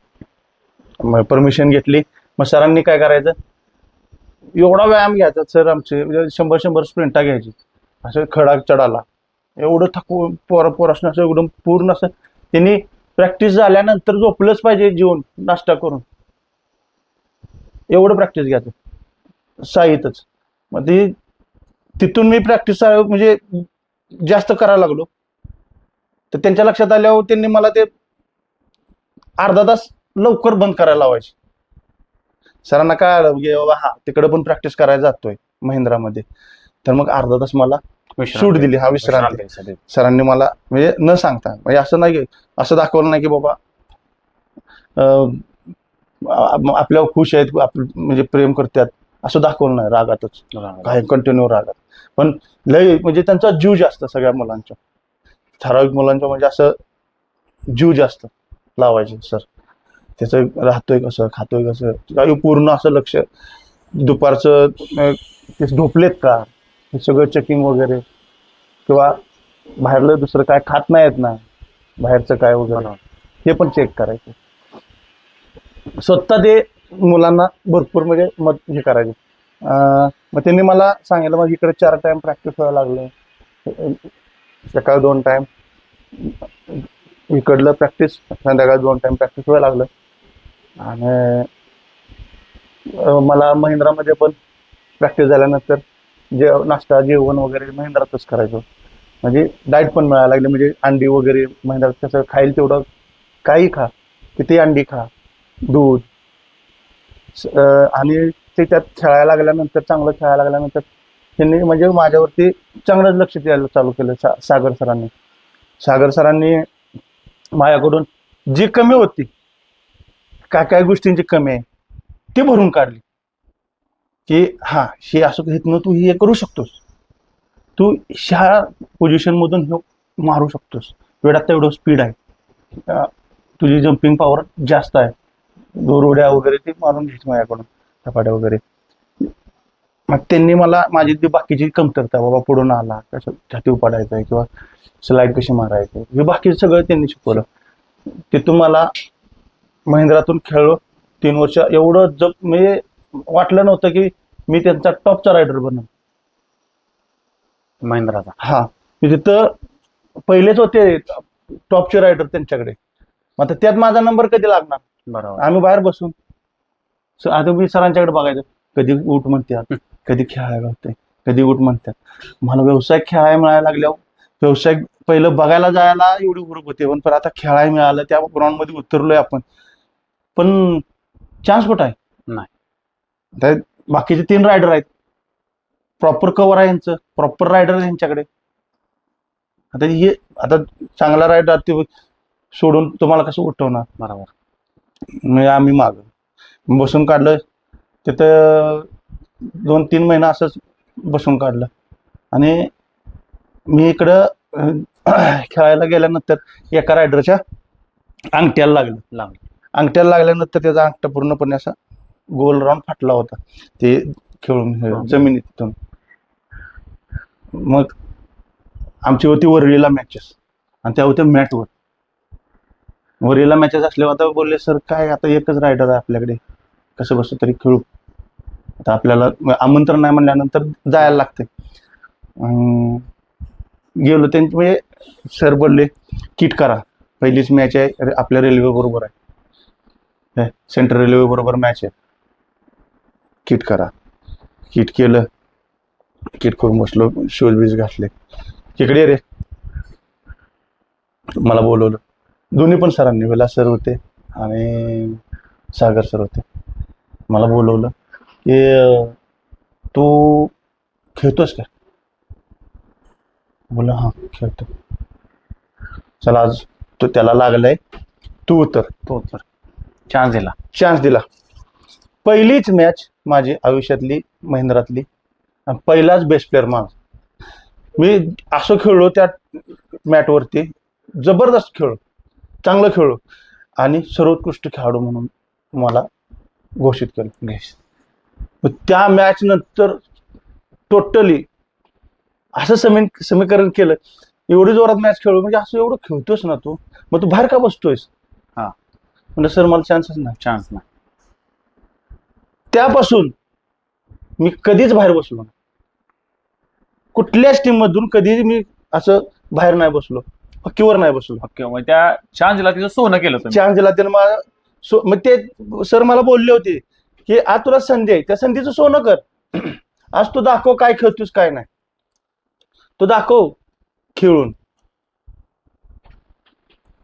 मग परमिशन घेतली. मग सरांनी काय करायचं एवढा व्यायाम घ्यायचा सर आमचे 100 स्प्रिंटा घ्यायची असं खडा चढाला एवढं थकून पोरासनं असं एकदम पूर्ण असं त्यांनी प्रॅक्टिस झाल्यानंतर झोपलंच पाहिजे जेवून नाश्ता करून एवढं प्रॅक्टिस घ्यायचं साहितच. मग तिथून मी प्रॅक्टिस म्हणजे जास्त करायला लागलो. तर त्यांच्या लक्षात आल्यावर त्यांनी मला ते अर्धा तास लवकर बंद करायला लावायचे. सरांना काय आलं की बाबा हा तिकडे पण प्रॅक्टिस करायला जातोय महेंद्रामध्ये तर मग अर्धा तास मला सूट दिली. हा विश्रांती सरांनी मला म्हणजे न सांगता म्हणजे असं नाही असं दाखवलं नाही की बाबा आपल्यावर खुश आहेत म्हणजे प्रेम करतात असं दाखवलं नाही. रागातच काय कंटिन्यू रागात पण लय म्हणजे त्यांचा जीव जास्त सगळ्या मुलांच्या ठराविक मुलांच्या म्हणजे असं जीव जास्त लावायचे सर. त्याचं राहतोय कसं खातोय कसं पूर्ण असं लक्ष. दुपारचं ते झोपलेत का हे सगळं चेकिंग वगैरे किंवा बाहेरलं दुसरं काय खात नाहीत ना बाहेरचं काय वगैरे हे पण चेक करायचं. स्वतः ते मुलांना भरपूर म्हणजे मत हे करायचे. मग त्यांनी मला सांगितलं मग इकडे 4 टाइम प्रॅक्टिस व्हायला लागले. सकाळी 2 टाइम, इकडलं प्रॅक्टिस, संध्याकाळी 2 टाइम प्रॅक्टिस व्हायला लागलं. आणि मला महिंद्रामध्ये पण प्रॅक्टिस झाल्यानंतर नाश्ता जेवण वगैरे महिंद्रातच करायचो. म्हणजे डाएट पण मिळायला लागली, म्हणजे अंडी वगैरे महिंद्रात कसं खाईल तेवढं काही खा, किती अंडी खा, दूध. आणि ते त्यात खेळायला लागल्यानंतर, चांगलं खेळायला लागल्यानंतर त्यांनी म्हणजे माझ्यावरती चांगलंच लक्ष द्यायला चालू केलं. सागर सरांनी माझ्याकडून जी कमी होती, काय काय गोष्टींची कमी आहे ती भरून काढली. की हा हे असं इथनं तू हे करू शकतोस, तू ह्या पोझिशनमधून हे मारू शकतोस, वेळात तेवढं स्पीड आहे, तुझी जम्पिंग पॉवर जास्त आहे, दोरउड्या वगैरे ते मारून घ्यायची माझ्याकडून, झपाट्या वगैरे. मग त्यांनी मला माझी ती बाकीची कमतरता, बाबा पुढून आला कसं छाती पडायचं आहे किंवा स्लाईड कशी मारायची, हे बाकीचं सगळं त्यांनी शिकवलं. तिथून मला महिंद्रातून खेळलो 3 वर्ष. एवढं म्हणजे वाटलं नव्हतं की मी त्यांचा टॉपचा रायडर बनलो. महिंद्राचा. हा, मी तिथं पहिलेच होते टॉपचे रायडर त्यांच्याकडे. मग आता त्यात माझा नंबर कधी लागणार? बरोबर. आम्ही बाहेर बसून आता मी सरांच्याकडे बघायचो, कधी उठ म्हणतात, कधी खेळायला होते, कधी उठ म्हणतात. मला व्यवसाय खेळायला मिळायला लागल्यावर, व्यवसाय पहिलं बघायला जायला एवढी हुरूप होते, पण आता खेळायला मिळालं, त्या ग्राउंडमध्ये उतरलोय आपण, पण चान्स कुठं आहे? नाही. बाकीचे 3 रायडर आहेत, प्रॉपर कव्हर आहे यांचं, प्रॉपर रायडर आहे यांच्याकडे. आता चांगला रायडर ते सोडून तुम्हाला कसं उठवणार? बरोबर. म्हणजे आम्ही मागं बसून काढलं तिथं 2-3 महिना असंच बसून काढलं. आणि मी इकडं खेळायला गेल्यानंतर एका रायडरच्या अंगठ्याला लागलं. अंगठ्याला लागल्यानंतर त्याचा अंगठा पूर्णपणे असा गोल राऊंड फाटला होता, ते खेळून जमिनीतून. मग आमची होती वरळीला मॅचेस, आणि त्या होत्या मॅटवर. वरळीला मॅचेस असल्यावर आता बोलले, सर काय आता एकच रायडर आहे आपल्याकडे, कसं बसं तरी खेळू, आता आपल्याला आमंत्रण नाही म्हणल्यानंतर जायला लागते. गेलो त्यांचे, म्हणजे सर बोलले किट करा, पहिलीच मॅच आहे आपल्या रेल्वे बरोबर आहे, सेंट्रल रेल्वे बरोबर मॅच आहे, किट करा. किट केलं, किट करून बसलो, शूज बीज घातले, इकडे रे मला बोलवलं. दोन्ही पण सरांनी, विलास सर होते आणि सागर सर होते. मला बोलवलं की तू खेळतोस का? बोला हां खेळतो. चला आज तो त्याला लागलाय, तू उतर. चान्स दिला. पहिलीच मॅच माझी आयुष्यातली महिंद्रातली, पहिलाच बेस्ट प्लेअर माझा. मी असं खेळलो त्या मॅटवरती, जबरदस्त खेळलो, चांगलं खेळलो, आणि सर्वोत्कृष्ट खेळाडू म्हणून मला घोषित केलं. त्या मॅच नंतर टोटली असं समीकरण केलं, एवढी जोरात मॅच खेळलो, म्हणजे असं एवढं खेळतोस ना तू, मग तू बाहेर का बसतोयस? म्हणजे सर मला चान्स नाही. त्यापासून मी कधीच बाहेर बसलो नाही, कुठल्याच टीम मधून कधीच मी असं बाहेर नाही बसलो, हक्कीवर नाही बसलो. मग त्या चान्स दिला, तिचं सोनं केलं तुम्ही. चान्स दिला त्यानं मला. मग ते सर मला बोलले होते की आज तुला संधी आहे, त्या संधीचं सोनं कर. आज तू दाखव काय खेळतोस काय नाही, तो दाखव खेळून.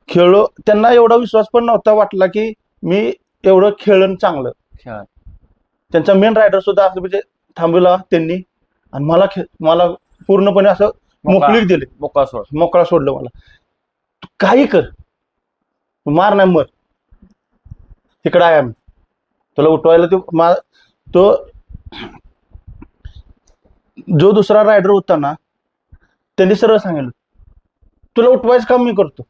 खेळलो. त्यांना एवढा विश्वास पण नव्हता वाटला की मी एवढं खेळण चांगलं. त्यांचा मेन रायडर सुद्धा असं म्हणजे थांबवला त्यांनी, आणि मला पूर्णपणे असं मोकळीक दिली, मोकळा सोडलं. मला काही कर, मार नाही मर, इकडं आहे आम्ही, तुला उठवायला. तो जो दुसरा रायडर होता ना, त्यांनी सरळ सांगितलं, तुला उठवायचं काम मी करतो,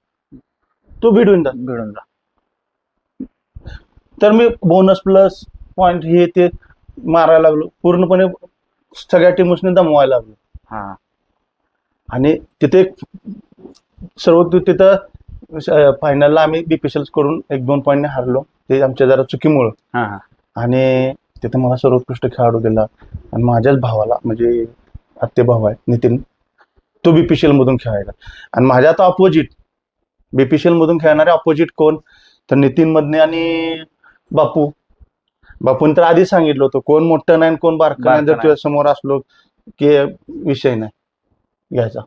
तू भिडून जा. तर मी बोनस प्लस पॉइंट हे ते मारायला लागलो, पूर्णपणे सगळ्या टीम्सने दमवायला लागलो. आणि तिथे तिथं फायनलला आम्ही बीपीएसएल करून 1-2 पॉईंटने हारलो. ते आमच्या जरा चुकीमुळं. हा हा आणि तिथं मला सर्वोत्कृष्ट खेळाडू दिला. आणि माझ्याच भावाला म्हणजे आत्ते भाऊ आहे नितीन, तो बीपीएसएल मधून खेळायला. आणि माझ्या आता ऑपोजिट बीपीएसएल मधून खेळणारे ऑपोजिट कोण तर नितीन मधने आणि बापून तर आधी सांगितलं होतं कोण मोठं नाही कोण बारकं नाही, जर तुझ्या समोर असलो की विषय नाही घ्यायचा,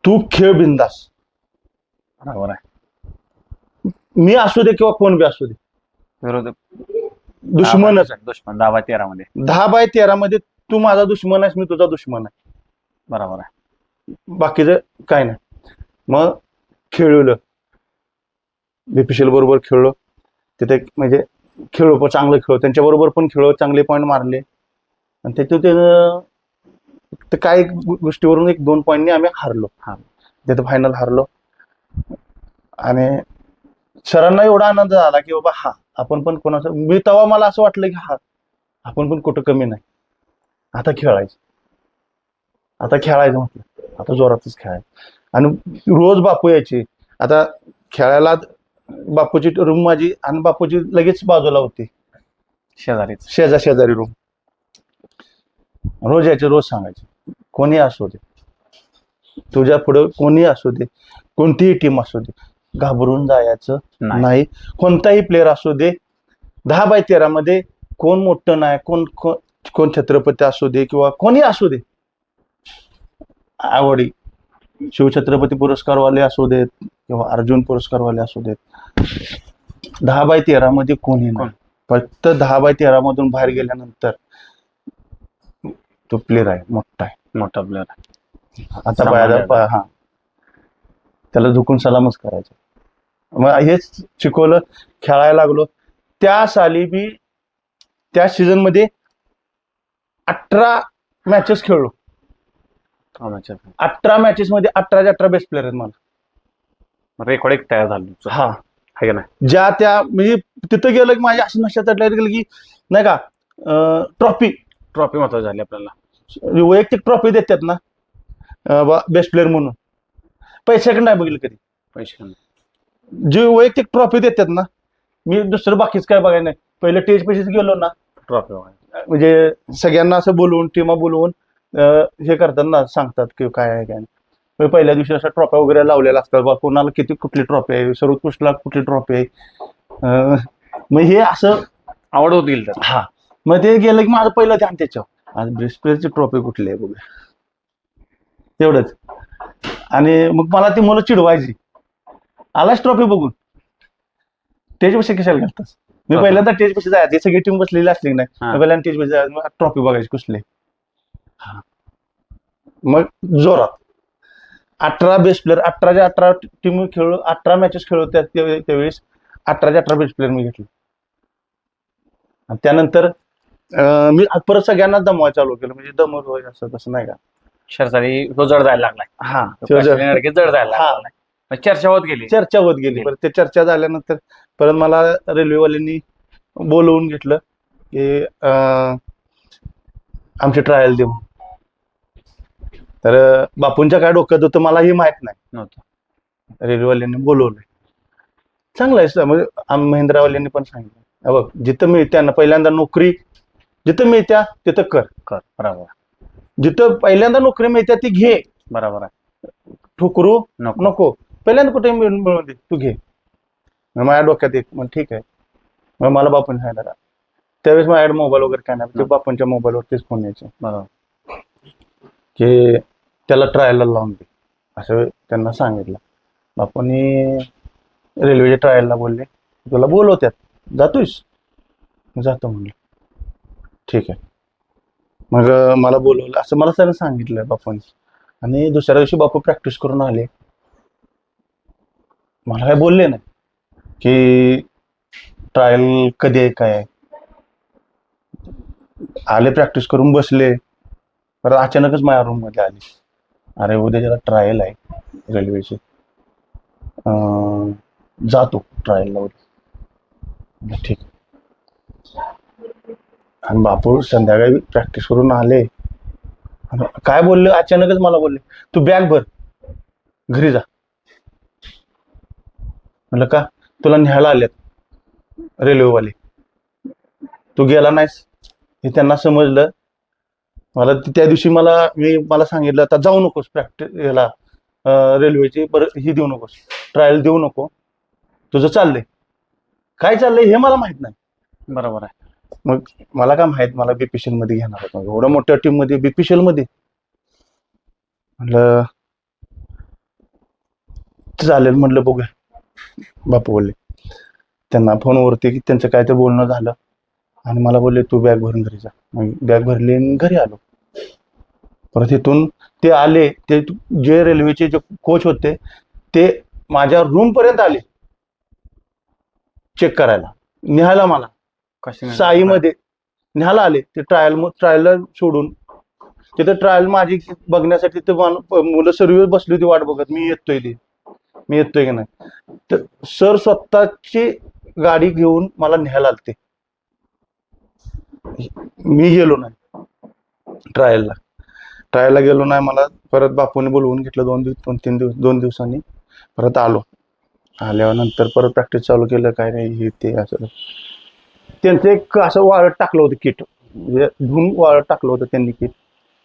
तू खेळ बिंदास. बरोबर आहे. मी असू दे किंवा कोण बी असू दे, विरोध दुश्मनच. दुश्मन 10/13 मध्ये. 10/13 मध्ये तू माझा दुश्मन आहेस, मी तुझा दुश्मन आहे. बरोबर आहे. बाकीचं काय नाही. मग खेळलं बीपीएसएल बरोबर खेळलो तिथे, म्हणजे खेळलो पण चांगलं खेळलो, त्यांच्या बरोबर पण खेळलो, चांगले पॉईंट मारले. आणि त्याच्यात ते काही गोष्टीवरून 1-2 पॉईंटने आम्ही हारलो. तिथे फायनल हारलो. आणि सरांना एवढा आनंद झाला की बाबा हा आपण पण कोणाचं, मी तेव्हा मला असं वाटलं की हा आपण पण कुठं कमी नाही, आता खेळायचं म्हटलं, आता जोरातच खेळायचं. आणि रोज बापू यायचे. आता खेळायला बापूची रूम माझी आणि बापूची लगेच बाजूला होती, शेजारी रूम. रोज यायचे, रोज सांगायचे कोणी असू दे, तुझ्या पुढं कोणी असू दे, कोणतीही टीम असू दे, घाबरून जायचं नाही. कोणताही प्लेअर असू दे, 10/13 मध्ये कोण मोठं नाही, कोण छत्रपती असू दे किंवा कोणी असू दे, आवडी शिवछत्रपती पुरस्कारवाले असू देत किंवा अर्जुन पुरस्कारवाले असू देत, 10/13 मध्ये कोणी नाही. फक्त 10/13 मधून बाहेर गेल्यानंतर तो प्लेअर आहे, मोठा प्लेअर आहे. आता हा त्याला झुकून सलामच करायचं. मग हेच शिकवलं, खेळायला लागलो. त्या साली बी त्या सीझन मध्ये 18 मॅचेस खेळलो. 18 मॅचेस मध्ये 18च्या 18 बेस्ट प्लेअर आहेत. मला रेकॉर्ड एक तयार झालं. हा आहे का नाही. ज्या त्या म्हणजे तिथं गेलं की माझ्या असं नशात गेलं की नाही का, ट्रॉफी महत्वाची झाली आपल्याला. वैयक्तिक ट्रॉफी देतात ना बेस्ट प्लेअर म्हणून, पैशाकडे नाही बघितलं कधी. पैसे जे वैयक्तिक ट्रॉफी देतात ना, मी दुसरं बाकीच काय बघायला नाही. पहिलं टेज पैसेच गेलो ना, ट्रॉफी म्हणजे सगळ्यांना असं बोलवून, टीमा बोलवून हे करतात ना, सांगतात की काय आहे काय नाही. पहिल्या दिवशी अशा ट्रॉफ्या वगैरे लावलेल्या असतात, बा कोणाला कुठली ट्रॉफी आहे, सर्वोत्कृष्टला कुठली ट्रॉफी आहे. मग हे असं आवड होत गेली तर. हा मग ते गेलं की माझं पहिलं ध्यान त्याच्यावर, आज बेस्ट प्लेअरची ट्रॉफी कुठली आहे बघूया, तेवढंच. आणि मग मला ती मुलं चिडवायची, आलाच ट्रॉफी बघून टेज पैसे कशाला घालतास. मी पहिल्यांदा टेज पैसे जायचे, सगळी टीम बसलेली असली नाही, पहिल्यांदा टेज पैसे जायचं, ट्रॉफी बघायची कुठली. मग जोरात 18 बेस्ट प्लेअर, 18च्या 18 टीम खेळलो, 18 मॅचेस खेळलो. त्यावेळेस 18च्या 18 बेस्ट प्लेअर मी घेतले. आणि त्यानंतर मी परत सगळ्यांना दमवायला चालू केलं, म्हणजे दमत होय असं तसं नाही का, शर्यती जड जायला लागलाय. हा जड जायला लागलाय. चर्चा होत गेली. परत ते चर्चा झाल्यानंतर परत मला रेल्वेवाल्यांनी बोलवून घेतलं की आमची ट्रायल देऊ. तर बापूंच्या काय डोक्यात होतं मलाही माहित नव्हतं. रेल्वेवाल्यांनी बोलवलं. चांगलं आहे, म्हणजे महिंद्रावाल्यांनी पण सांगितलं, बघ जिथं मिळत्या ना पहिल्यांदा नोकरी, जिथं मिळत्या तिथं कर. बरोबर. जिथं पहिल्यांदा नोकरी मिळत्या ती घे. बरोबर आहे. ठुकरू नको. पहिल्यांदा कुठे मिळून दे, तू घे. माझ्या डोक्यात एक मग ठीक आहे. मग मला बापून सांगितलं, त्यावेळेस माझ्याकडे मोबाईल वगैरे काय नाही, बापूंच्या मोबाईलवरतीच फोन यायचे. बरोबर. की त्याला ट्रायलला लावून दे असं त्यांना सांगितलं. बापूंनी रेल्वेच्या ट्रायलला बोलले, तुला बोलवत्यात, जातोयस? जातो म्हणलं. ठीक आहे. मग मला बोलवलं असं मला त्यानं सांगितलं बापूंनी. आणि दुसऱ्या दिवशी बापू प्रॅक्टिस करून आले. मला काय बोलले नाही की ट्रायल कधी आहे काय आहे. आले, प्रॅक्टिस करून बसले. परत अचानकच माझ्या रूम मध्ये आली, अरे उद्या ज्याला ट्रायल आहे रेल्वेची, जातो ट्रायलला उद्या. ठीक. आणि बापू संध्याकाळी प्रॅक्टिस करून आले. काय बोलले, अचानकच मला बोलले, तू बॅग भर. घरी जा. म्हणलं का? तुला न्यायला आल्यात रेल्वेवाले, तू गेला नाहीस हे त्यांना समजलं. त्या दिवशी मला सांगितलं, आता जाऊ नकोस प्रॅक्टिस याला, रेल्वेची बरं ही देऊ नकोस, ट्रायल देऊ नको, तुझं चाललंय. काय चाललंय हे मला माहित नाही. बरोबर आहे. मग मला काय माहित, मला बीपीसीएल मध्ये घेणार होतं, एवढ्या मोठ्या टीम मध्ये बीपीसीएल मध्ये. म्हणलं चालेल, म्हणलं बघूया. बापू बोलले त्यांना फोनवरती की त्यांचं काय तर बोलणं झालं आणि मला बोलले तू बॅग भरून घरी जा. मग बॅग भरली आणि घरी आलो. परत इथून ते आले, ते जे रेल्वेचे जे कोच होते ते माझ्या रूम पर्यंत आले चेक करायला, निघायला मला साईमध्ये न्यायला आले. ते ट्रायलला सोडून तिथे ट्रायल माझी बघण्यासाठी ते मुलं सर्व बसली होती वाट बघत, मी येतोय की नाही. तर सर स्वतःची गाडी घेऊन मला न्यायला आलते, मी गेलो नाही ट्रायलला गेलो नाही. मला परत बापूने बोलवून घेतलं 2 दिवसांनी. परत आलो. आल्यानंतर परत प्रॅक्टिस चालू केलं. काय नाही हे ते असं त्यांचं एक असं वाळत टाकलं होतं किट, म्हणजे धुवून वाळत टाकलं होतं त्यांनी किट.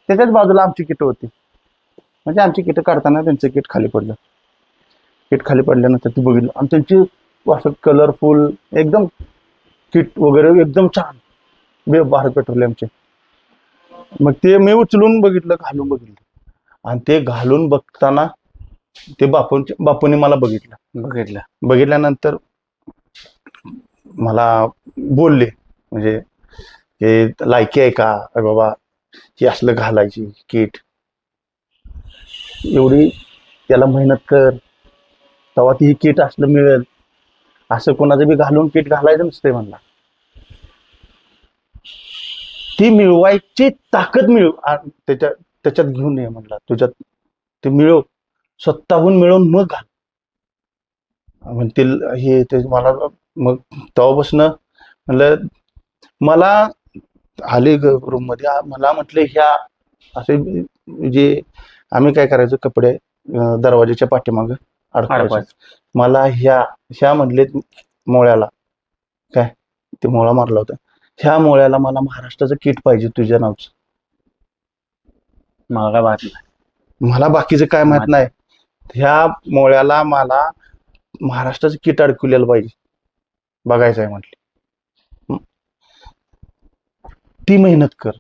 त्याच्याच बाजूला आमची किट होती, म्हणजे आमची किट काढताना त्यांचं किट खाली पडलं. किट खाली पडल्यानंतर ती बघितलं आणि त्यांची असं कलरफुल एकदम किट वगैरे एकदम छान भारत पेट्रोलियमचे. मग ते मी उचलून बघितलं, घालून बघितलं, आणि ते घालून बघताना ते बापूने मला बघितल्यानंतर मला बोलले, म्हणजे हे लायकी आहे का बाबा हे असलं घालायची किट, एवढी त्याला मेहनत कर, तेव्हा ती किट असलं मिळेल, असं कोणाचं बी घालून किट घालायचं नसते म्हणला. ती मिळवायची ताकद त्याच्यात घेऊन ये म्हणला, तुझ्यात ते मिळव, स्वतःहून मिळवून मग घाल म्हणतील हे ते. मला मग तेव्हापासून म्हणलं, मला आले रूम मध्ये, मला म्हटले ह्या असे जे आम्ही काय करायचो, कपडे दरवाजाच्या पाठीमागं अडकवायचं. मला ह्या म्हटले मोळ्याला, काय ते मोळा मारला होता, ह्या मोळ्याला मला महाराष्ट्राचं किट पाहिजे तुझ्या नावचं. मला काय माहित नाही, मला बाकीचं काय माहित नाही, ह्या मोळ्याला मला महाराष्ट्राचं किट अडकवलेलं पाहिजे, बघायचं आहे म्हटले. ती मेहनत कर,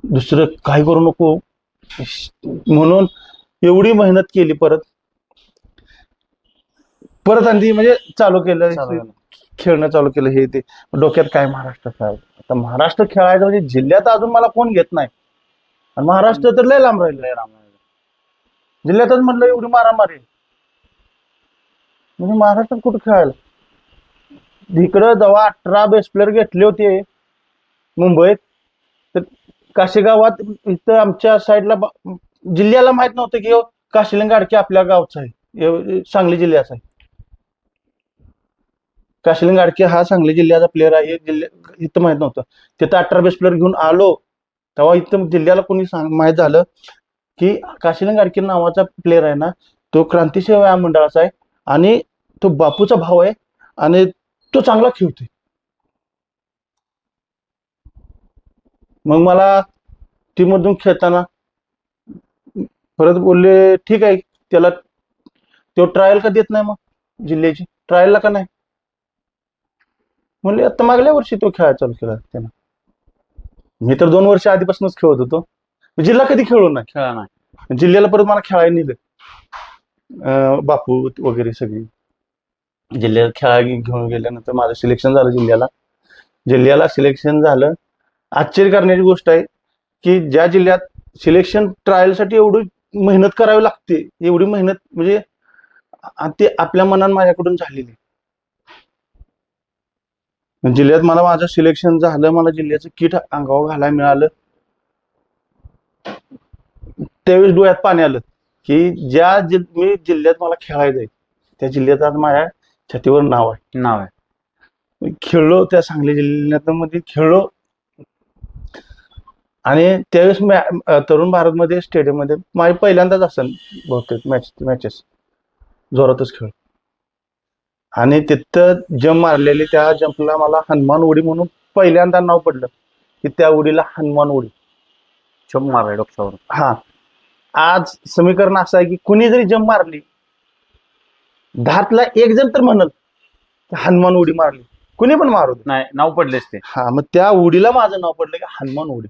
दुसरं काय करू नको म्हणून एवढी मेहनत केली. परत आणि म्हणजे चालू केलं, खेळणं चालू केलं. हे ते डोक्यात काय महाराष्ट्राचं आहे, आता महाराष्ट्र खेळायचं म्हणजे जिल्ह्यात अजून मला कोण घेत नाही, आणि महाराष्ट्र तर लय लांब राहिलं. जिल्ह्यातच म्हटलं एवढी मारामारी, म्हणजे महाराष्ट्रात कुठं खेळायला. इकडं जेव्हा 18 बेस्ट प्लेअर घेतले होते मुंबईत, तर काशीगावात इथं आमच्या साईडला जिल्ह्याला माहित नव्हतं की काशीलिंग गाडके आपल्या गावचा आहे, सांगली जिल्ह्याचा आहे. काशीलिंग गाडके हा सांगली जिल्ह्याचा प्लेअर आहे, इथं माहित नव्हतं. तिथं 18 बेस्ट प्लेअर घेऊन आलो, तेव्हा इथं जिल्ह्याला कोणी माहित झालं की काशीलिंग गाडके नावाचा प्लेअर आहे ना, तो क्रांतिसिंह व्यायाम मंडळाचा आहे, आणि तो बापूचा भाऊ आहे, आणि तो चांगला खेळतोय. मग मला टीम मधून खेळताना परत बोलले, ठीक आहे, त्याला तो ट्रायल का देत नाही, मग जिल्ह्याची ट्रायलला का नाही म्हणले. आता मागल्या वर्षी तो खेळायला चालू केला त्यानं, मी तर 2 वर्ष आधीपासूनच खेळत होतो, जिल्हा कधी खेळलो नाही. जिल्ह्याला परत मला खेळायला नेलं, बापू वगैरे सगळी जिल्ह्यात खेळायला घेऊन गेल्यानंतर माझं सिलेक्शन झालं जिल्ह्याला सिलेक्शन झालं. आश्चर्य करण्याची गोष्ट आहे की ज्या जिल्ह्यात सिलेक्शन ट्रायलसाठी एवढी मेहनत करावी लागते, एवढी मेहनत म्हणजे ते आपल्या मनानं माझ्याकडून झालेली. जिल्ह्यात माझं सिलेक्शन झालं, मला जिल्ह्याचं किट अंगावर घालायला मिळालं. त्यावेळेस डोळ्यात पाणी आलं की मी जिल्ह्यात मला खेळायचं आहे, त्या जिल्ह्यात आज माझ्या छातीवर नाव आहे. खेळलो त्या सांगली जिल्ह्यात मध्ये खेळलो. आणि त्यावेळेस तरुण भारतमध्ये स्टेडियममध्ये माझी पहिल्यांदाच असेल बहुतेक मॅचेस जोरातच खेळ. आणि तिथं जंप मारलेली, त्या जंपला मला हनुमान उडी म्हणून पहिल्यांदा नाव पडलं, की त्या उडीला हनुमान उडी. जंप मारलाय डोक्यावर. हा, आज समीकरण असं आहे की कुणी जरी जंप मारली, 10तला 1 जण तर म्हणल की हनुमान उडी मारली, कुणी पण मारू दे. नाही, नाव पडलेच ते. हा, मग त्या उडीला माझं नाव पडलं की हनुमान उडी.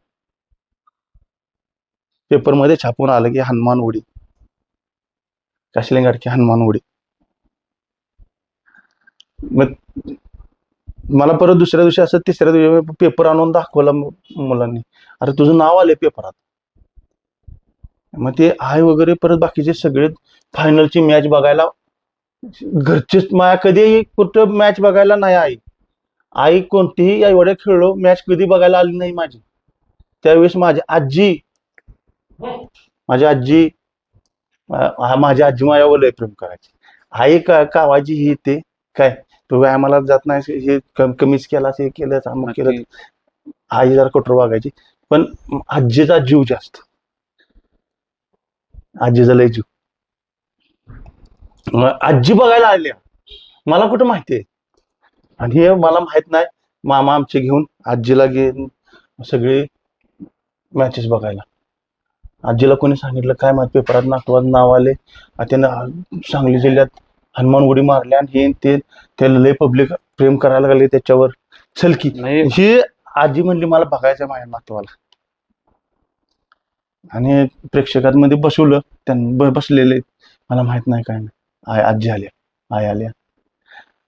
पेपरमध्ये छापून आलं की हनुमान उडी, काशिलिंगाड की हनुमान उडी. मग मला परत दुसऱ्या दिवशी असं तिसऱ्या दिवशी पेपर आणून दाखवला मुलांनी, अरे तुझं नाव आले पेपरात. मग ते आई वगैरे परत बाकीचे सगळे फायनलची मॅच बघायला, घरचीच माया कधीही कुठं मॅच बघायला नाही. आई कोणतीही एवढ्या खेळलो मॅच कधी बघायला आली नाही माझी. त्यावेळेस माझी आजी माझ्यावर लय प्रेम करायची. आई कावायची, ही ते काय तू व्यायामाला जात नाही, हे कमीच केला, हे केलं, अमुक केलं. आई जरा कठोर वागायची, पण आजीचा जीव जास्त, आजीचा लय जीव. आजी बघायला आल्या, मला कुठं माहितीये, आणि हे मला माहित नाही. मामा आमचे घेऊन आजीला घेऊन सगळे मॅचेस बघायला. आजीला कोणी सांगितलं काय माहित, पेपरात नागवाद नाव आले, त्यानं सांगली जिल्ह्यात हनुमान उडी मारल्या, आणि हे ते त्याला लय पब्लिक प्रेम करायला लागले त्याच्यावर. चल की ही आजी म्हणली मला बघायचं माझ्या नातवाला. आणि प्रेक्षकांमध्ये बसवलं, त्यांना बसलेले, मला माहित नाही काय नाही. आजी आल्या,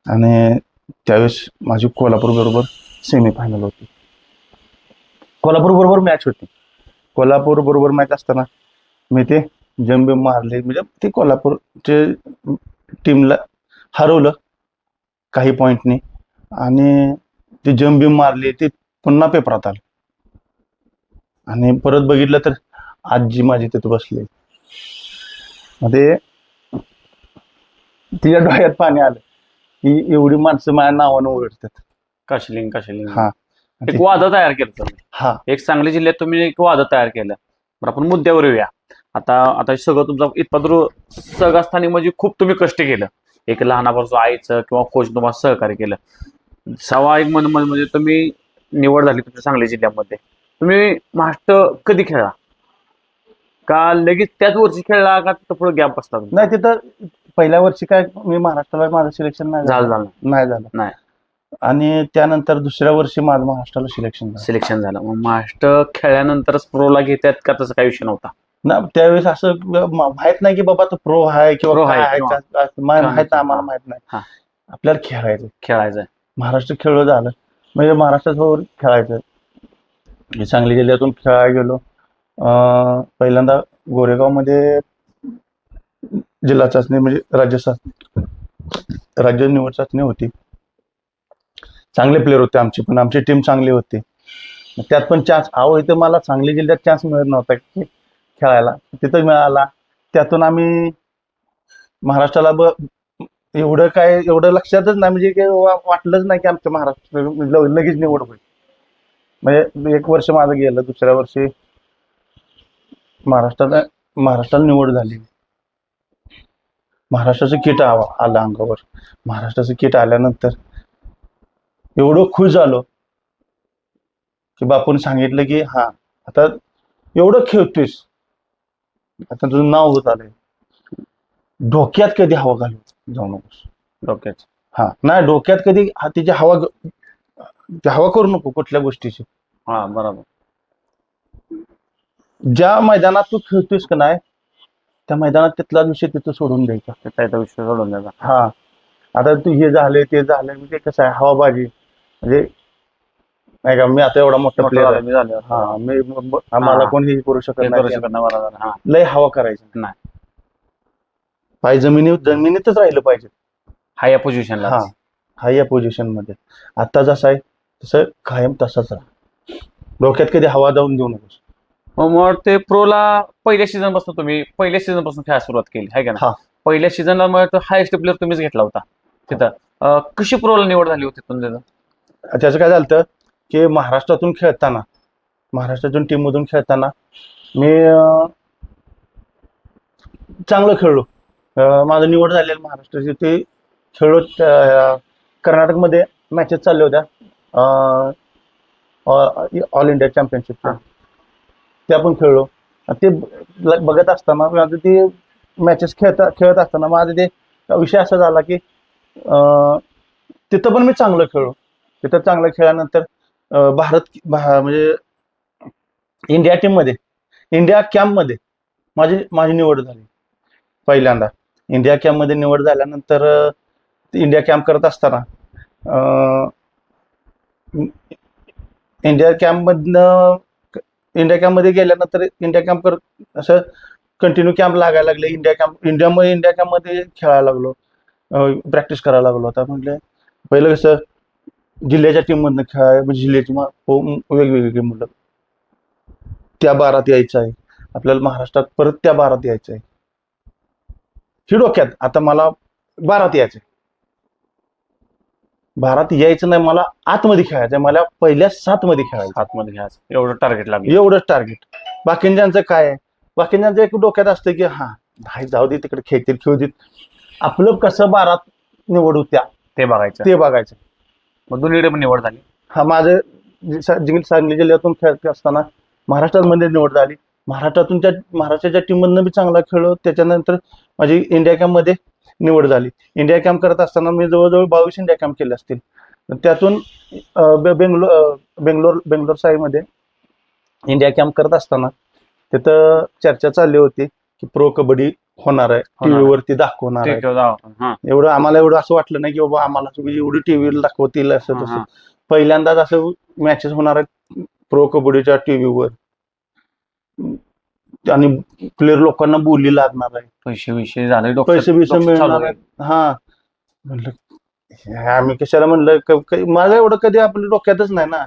आणि त्यावेळेस माझी कोल्हापूर बरोबर सेमीफायनल होती. कोल्हापूर बरोबर मॅच होती. कोल्हापूर बरोबर मॅच असताना मी ते जंबे मारले, म्हणजे ते कोल्हापूरचे टीमला हरवलं काही पॉईंटनी, आणि ते जंबे मारले, ते पुन्हा पेपरात आलं. आणि परत बघितलं तर आजी माझी तिथे बसली. मध्ये तिच्या डोळ्यात पाणी आलं की एवढी माणसं माझ्या नावानं ओळखतात. काशिलिंग. हा, एक वादळ तयार केलं तुम्ही. हा, एक सांगली जिल्ह्यात तुम्ही एक वादळ तयार केलं. तर आपण मुद्द्यावर येऊया. आता सगळं तुमचा इतपत सगळस्थानी म्हणजे खूप तुम्ही कष्ट केलं. एक लहानापासून आईचं किंवा कोच तुम्हाला सहकार्य केलं. सवा एक म्हणजे तुम्ही निवड झाली तुमच्या सांगली जिल्ह्यामध्ये. तुम्ही महाराष्ट्र कधी खेळला, का लगेच त्याच वर्षी खेळला, का तिथं पुढे गॅप बसला? नाही, तिथं पहिल्या वर्षी काय मी महाराष्ट्राला माझं सिलेक्शन नाही झालं. आणि त्यानंतर दुसऱ्या वर्षी माझं महाराष्ट्राला सिलेक्शन झालं. मग महाराष्ट्र खेळल्यानंतरच प्रोला घेतात का, तसं काही विषय नव्हता ना? त्यावेळेस असं माहित नाही की बाबा तो प्रो आहे किंवा माहित आम्हाला माहित नाही. आपल्याला खेळायचं महाराष्ट्र खेळलं झालं म्हणजे महाराष्ट्रासोबत खेळायचं. सांगली जिल्ह्यातून खेळायला गेलो. पहिल्यांदा गोरेगावमध्ये जिल्हा चाचणी म्हणजे राज्य निवड चाचणी होती. चांगले प्लेअर होते आमचे, पण आमची टीम चांगली होती. त्यात पण चान्स इथं मला सांगली जिल्ह्यात चान्स मिळत नव्हता की खेळायला, तिथं मिळाला. त्यातून आम्ही महाराष्ट्राला एवढं लक्षातच नाही, म्हणजे वाटलंच नाही की आमच्या महाराष्ट्र लगेच निवड होईल. म्हणजे 1 वर्ष माझं गेलं, दुसऱ्या वर्षी महाराष्ट्राला निवड झाली. महाराष्ट्राचं किट आलं अंगावर. महाराष्ट्राचं किट आल्यानंतर एवढं खुश झालो की बापून सांगितलं की हा, आता एवढं खेळतोयस, आता तुझं नाव होत आलंय, डोक्यात कधी हवा घालू जाऊ नकोस. डोक्यात हा नाही, डोक्यात कधी तिची हवा करू नको कुठल्या गोष्टीची. हा, बरोबर. ज्या मैदानात तू खेळतोयस का नाही, त्या मैदानात तिथला विषय तिथं सोडून द्यायचा. त्याचा विषय सोडून द्यायचा. हा, आता तू हे झालंय ते झालंय म्हणजे कसं आहे, हवाबाजी म्हणजे नाही का, मी आता एवढा मोठा प्लेअर आहे, मला कोणी करू शकत नाही, लय हवा करायची नाही. पाय जमिनीतच राहिलं पाहिजे. हा या पोझिशनला, हा या पोझिशन मध्ये आता जसं आहे तसं कायम तसाच राहा. डोक्यात कधी हवा जाऊन देऊ नकोस. मग ते प्रोला पहिल्या सीझन पासून खेळायला सुरुवात केली आहे का ना? पहिल्या सीझनला मग हायेस्ट प्लेअर तुम्हीच घेतला होता तिथं. कशी प्रोला निवड झाली होती तुमच्या? त्याचं काय झालं की महाराष्ट्रातून खेळताना महाराष्ट्रातून टीममधून खेळताना मी चांगलं खेळलो. माझं निवड झालेलं महाराष्ट्राची ते खेळलो. कर्नाटकमध्ये मॅचेस चालल्या होत्या ऑल इंडिया चॅम्पियनशिपच्या, त्या पण खेळलो. ते बघत असताना माझं ते मॅचेस खेळत असताना माझं ते विषय असा झाला की तिथं पण मी चांगलं खेळलो. तिथं चांगलं खेळल्यानंतर म्हणजे इंडिया टीममध्ये, इंडिया कॅम्पमध्ये माझी निवड झाली पहिल्यांदा. इंडिया कॅम्पमध्ये निवड झाल्यानंतर इंडिया कॅम्प करत असताना इंडिया कॅम्पमध्ये गेल्यानंतर इंडिया कॅम्प करत असं कंटिन्यू कॅम्प लागायला लागले. इंडिया कॅम्पमध्ये खेळायला लागलो, प्रॅक्टिस करायला लागलो. आता म्हटलं पहिलं कसं जिल्ह्याच्या टीममधनं खेळाय, म्हणजे जिल्ह्याची वेगवेगळी मुलं, त्या 12त यायचं आहे आपल्याला, महाराष्ट्रात परत त्या 12त यायचं आहे. ही डोक्यात आता मला 12त यायचंय, 12त यायचं नाही, मला आतमध्ये खेळायचंय, मला पहिल्या 7 मध्ये खेळायचं. आतमध्ये घ्यायचं एवढं टार्गेट लागलं. एवढंच टार्गेट. बाकींच्यांचं काय आहे, बाकींच्यांचं एक डोक्यात असतं की हा नाही जाऊ दे तिकडे, खेळतील खेळू देत, आपलं कसं 12त निवड होत्या ते बघायचं. मग दोन्हीकडे पण निवड झाली. हा माझं सांगली जिल्ह्यातून खेळत असताना महाराष्ट्रामध्ये निवड झाली. महाराष्ट्राच्या टीममधनं मी चांगला खेळलो. त्याच्यानंतर माझी इंडिया कॅम्पमध्ये निवड झाली. इंडिया कॅम्प करत असताना मी जवळजवळ 22 इंडिया कॅम्प केले असतील. त्यातून बेंगलोर साईडमध्ये इंडिया कॅम्प करत असताना तिथं चर्चा चालली होती की प्रो कबड्डी होणार आहे, टीव्हीवरती दाखवणार आहे. एवढं आम्हाला असं वाटलं नाही की बाबा आम्हाला एवढी टीव्हीला दाखवतील असं तसं. पहिल्यांदाच असं मॅचेस होणार आहेत प्रो कबड्डीच्या टीव्हीवर, आणि प्लेअर लोकांना बोली लागणार आहे, पैसे झाले, पैसे मिळणार आहेत. हा म्हणलं आम्ही कशाला, म्हणलं माझं एवढं कधी आपल्या डोक्यातच नाही ना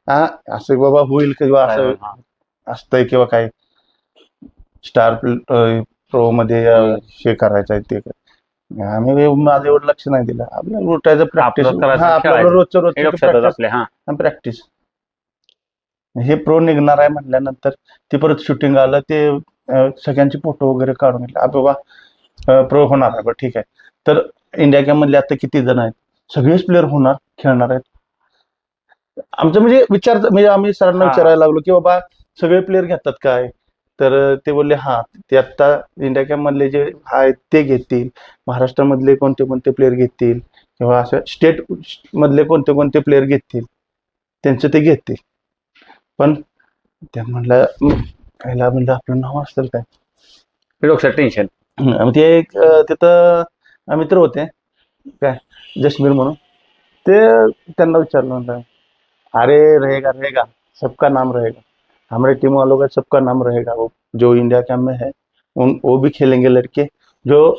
हा असं बाबा होईल किंवा असं असतंय किंवा काय स्टार प्रो मध्ये हे करायचं आहे ते. आम्ही माझं एवढं लक्ष नाही दिलं. आपल्याला उठायचं, प्रॅक्टिस, रोजचं प्रॅक्टिस. हे प्रो निघणार आहे म्हटल्यानंतर ते परत शूटिंग आलं, ते सगळ्यांचे फोटो वगैरे काढून घेतले. बाबा प्रो होणार आहे, बरं ठीक आहे. तर इंडिया कॅम्प मधले आता किती जण आहेत, सगळेच प्लेअर होणार, खेळणार आहेत. आमचं म्हणजे आम्ही सरांना विचारायला लागलो की बाबा सगळे प्लेअर घेतात काय, तर ते बोलले हा ते आता इंडिया कॅम्प मधले जे आहेत ते घेतील, महाराष्ट्रामधले कोणते प्लेअर घेतील किंवा असं स्टेट मधले कोणते प्लेअर घेतील त्यांचं ते घेतील. पण त्या म्हणलं आपलं नाव असतं काय, डोक्यात टेन्शन. ते तिथं मित्र होते काय, जश्मीर म्हणून, ते त्यांना विचारलं, म्हणलं अरे रहेगा सबका नाम रहेगा, हमारे टीम वालों का सबका नाम रहेगा, वो जो इंडिया कैंप में है वो भी खेलेंगे लड़के, जो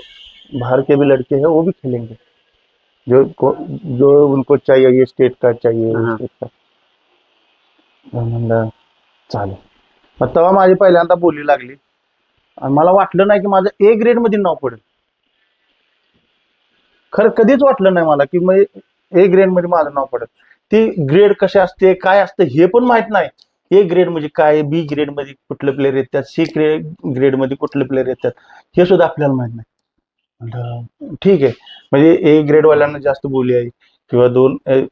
बाहर के भी लड़के हैं वो भी खेलेंगे, जो उनको चाहिए, ये स्टेट का चाहिए, स्टेट का. म्हणलं चालेल. मग तेव्हा माझी पहिल्यांदा बोली लागली आणि मला वाटलं नाही की माझं ए ग्रेड मध्ये नाव पडेल. खरं कधीच वाटलं नाही मला की मग ए ग्रेड मध्ये माझं नाव पडेल. ती ग्रेड कशी असते, काय असतं हे पण माहित नाही. ए ग्रेड म्हणजे काय, बी ग्रेड मध्ये कुठले प्लेअर येतात, सी ग्रेड मध्ये कुठले प्लेअर येतात हे सुद्धा आपल्याला माहित नाही. म्हणलं ठीक आहे, म्हणजे ए ग्रेड वाल्यांना जास्त बोली आहे किंवा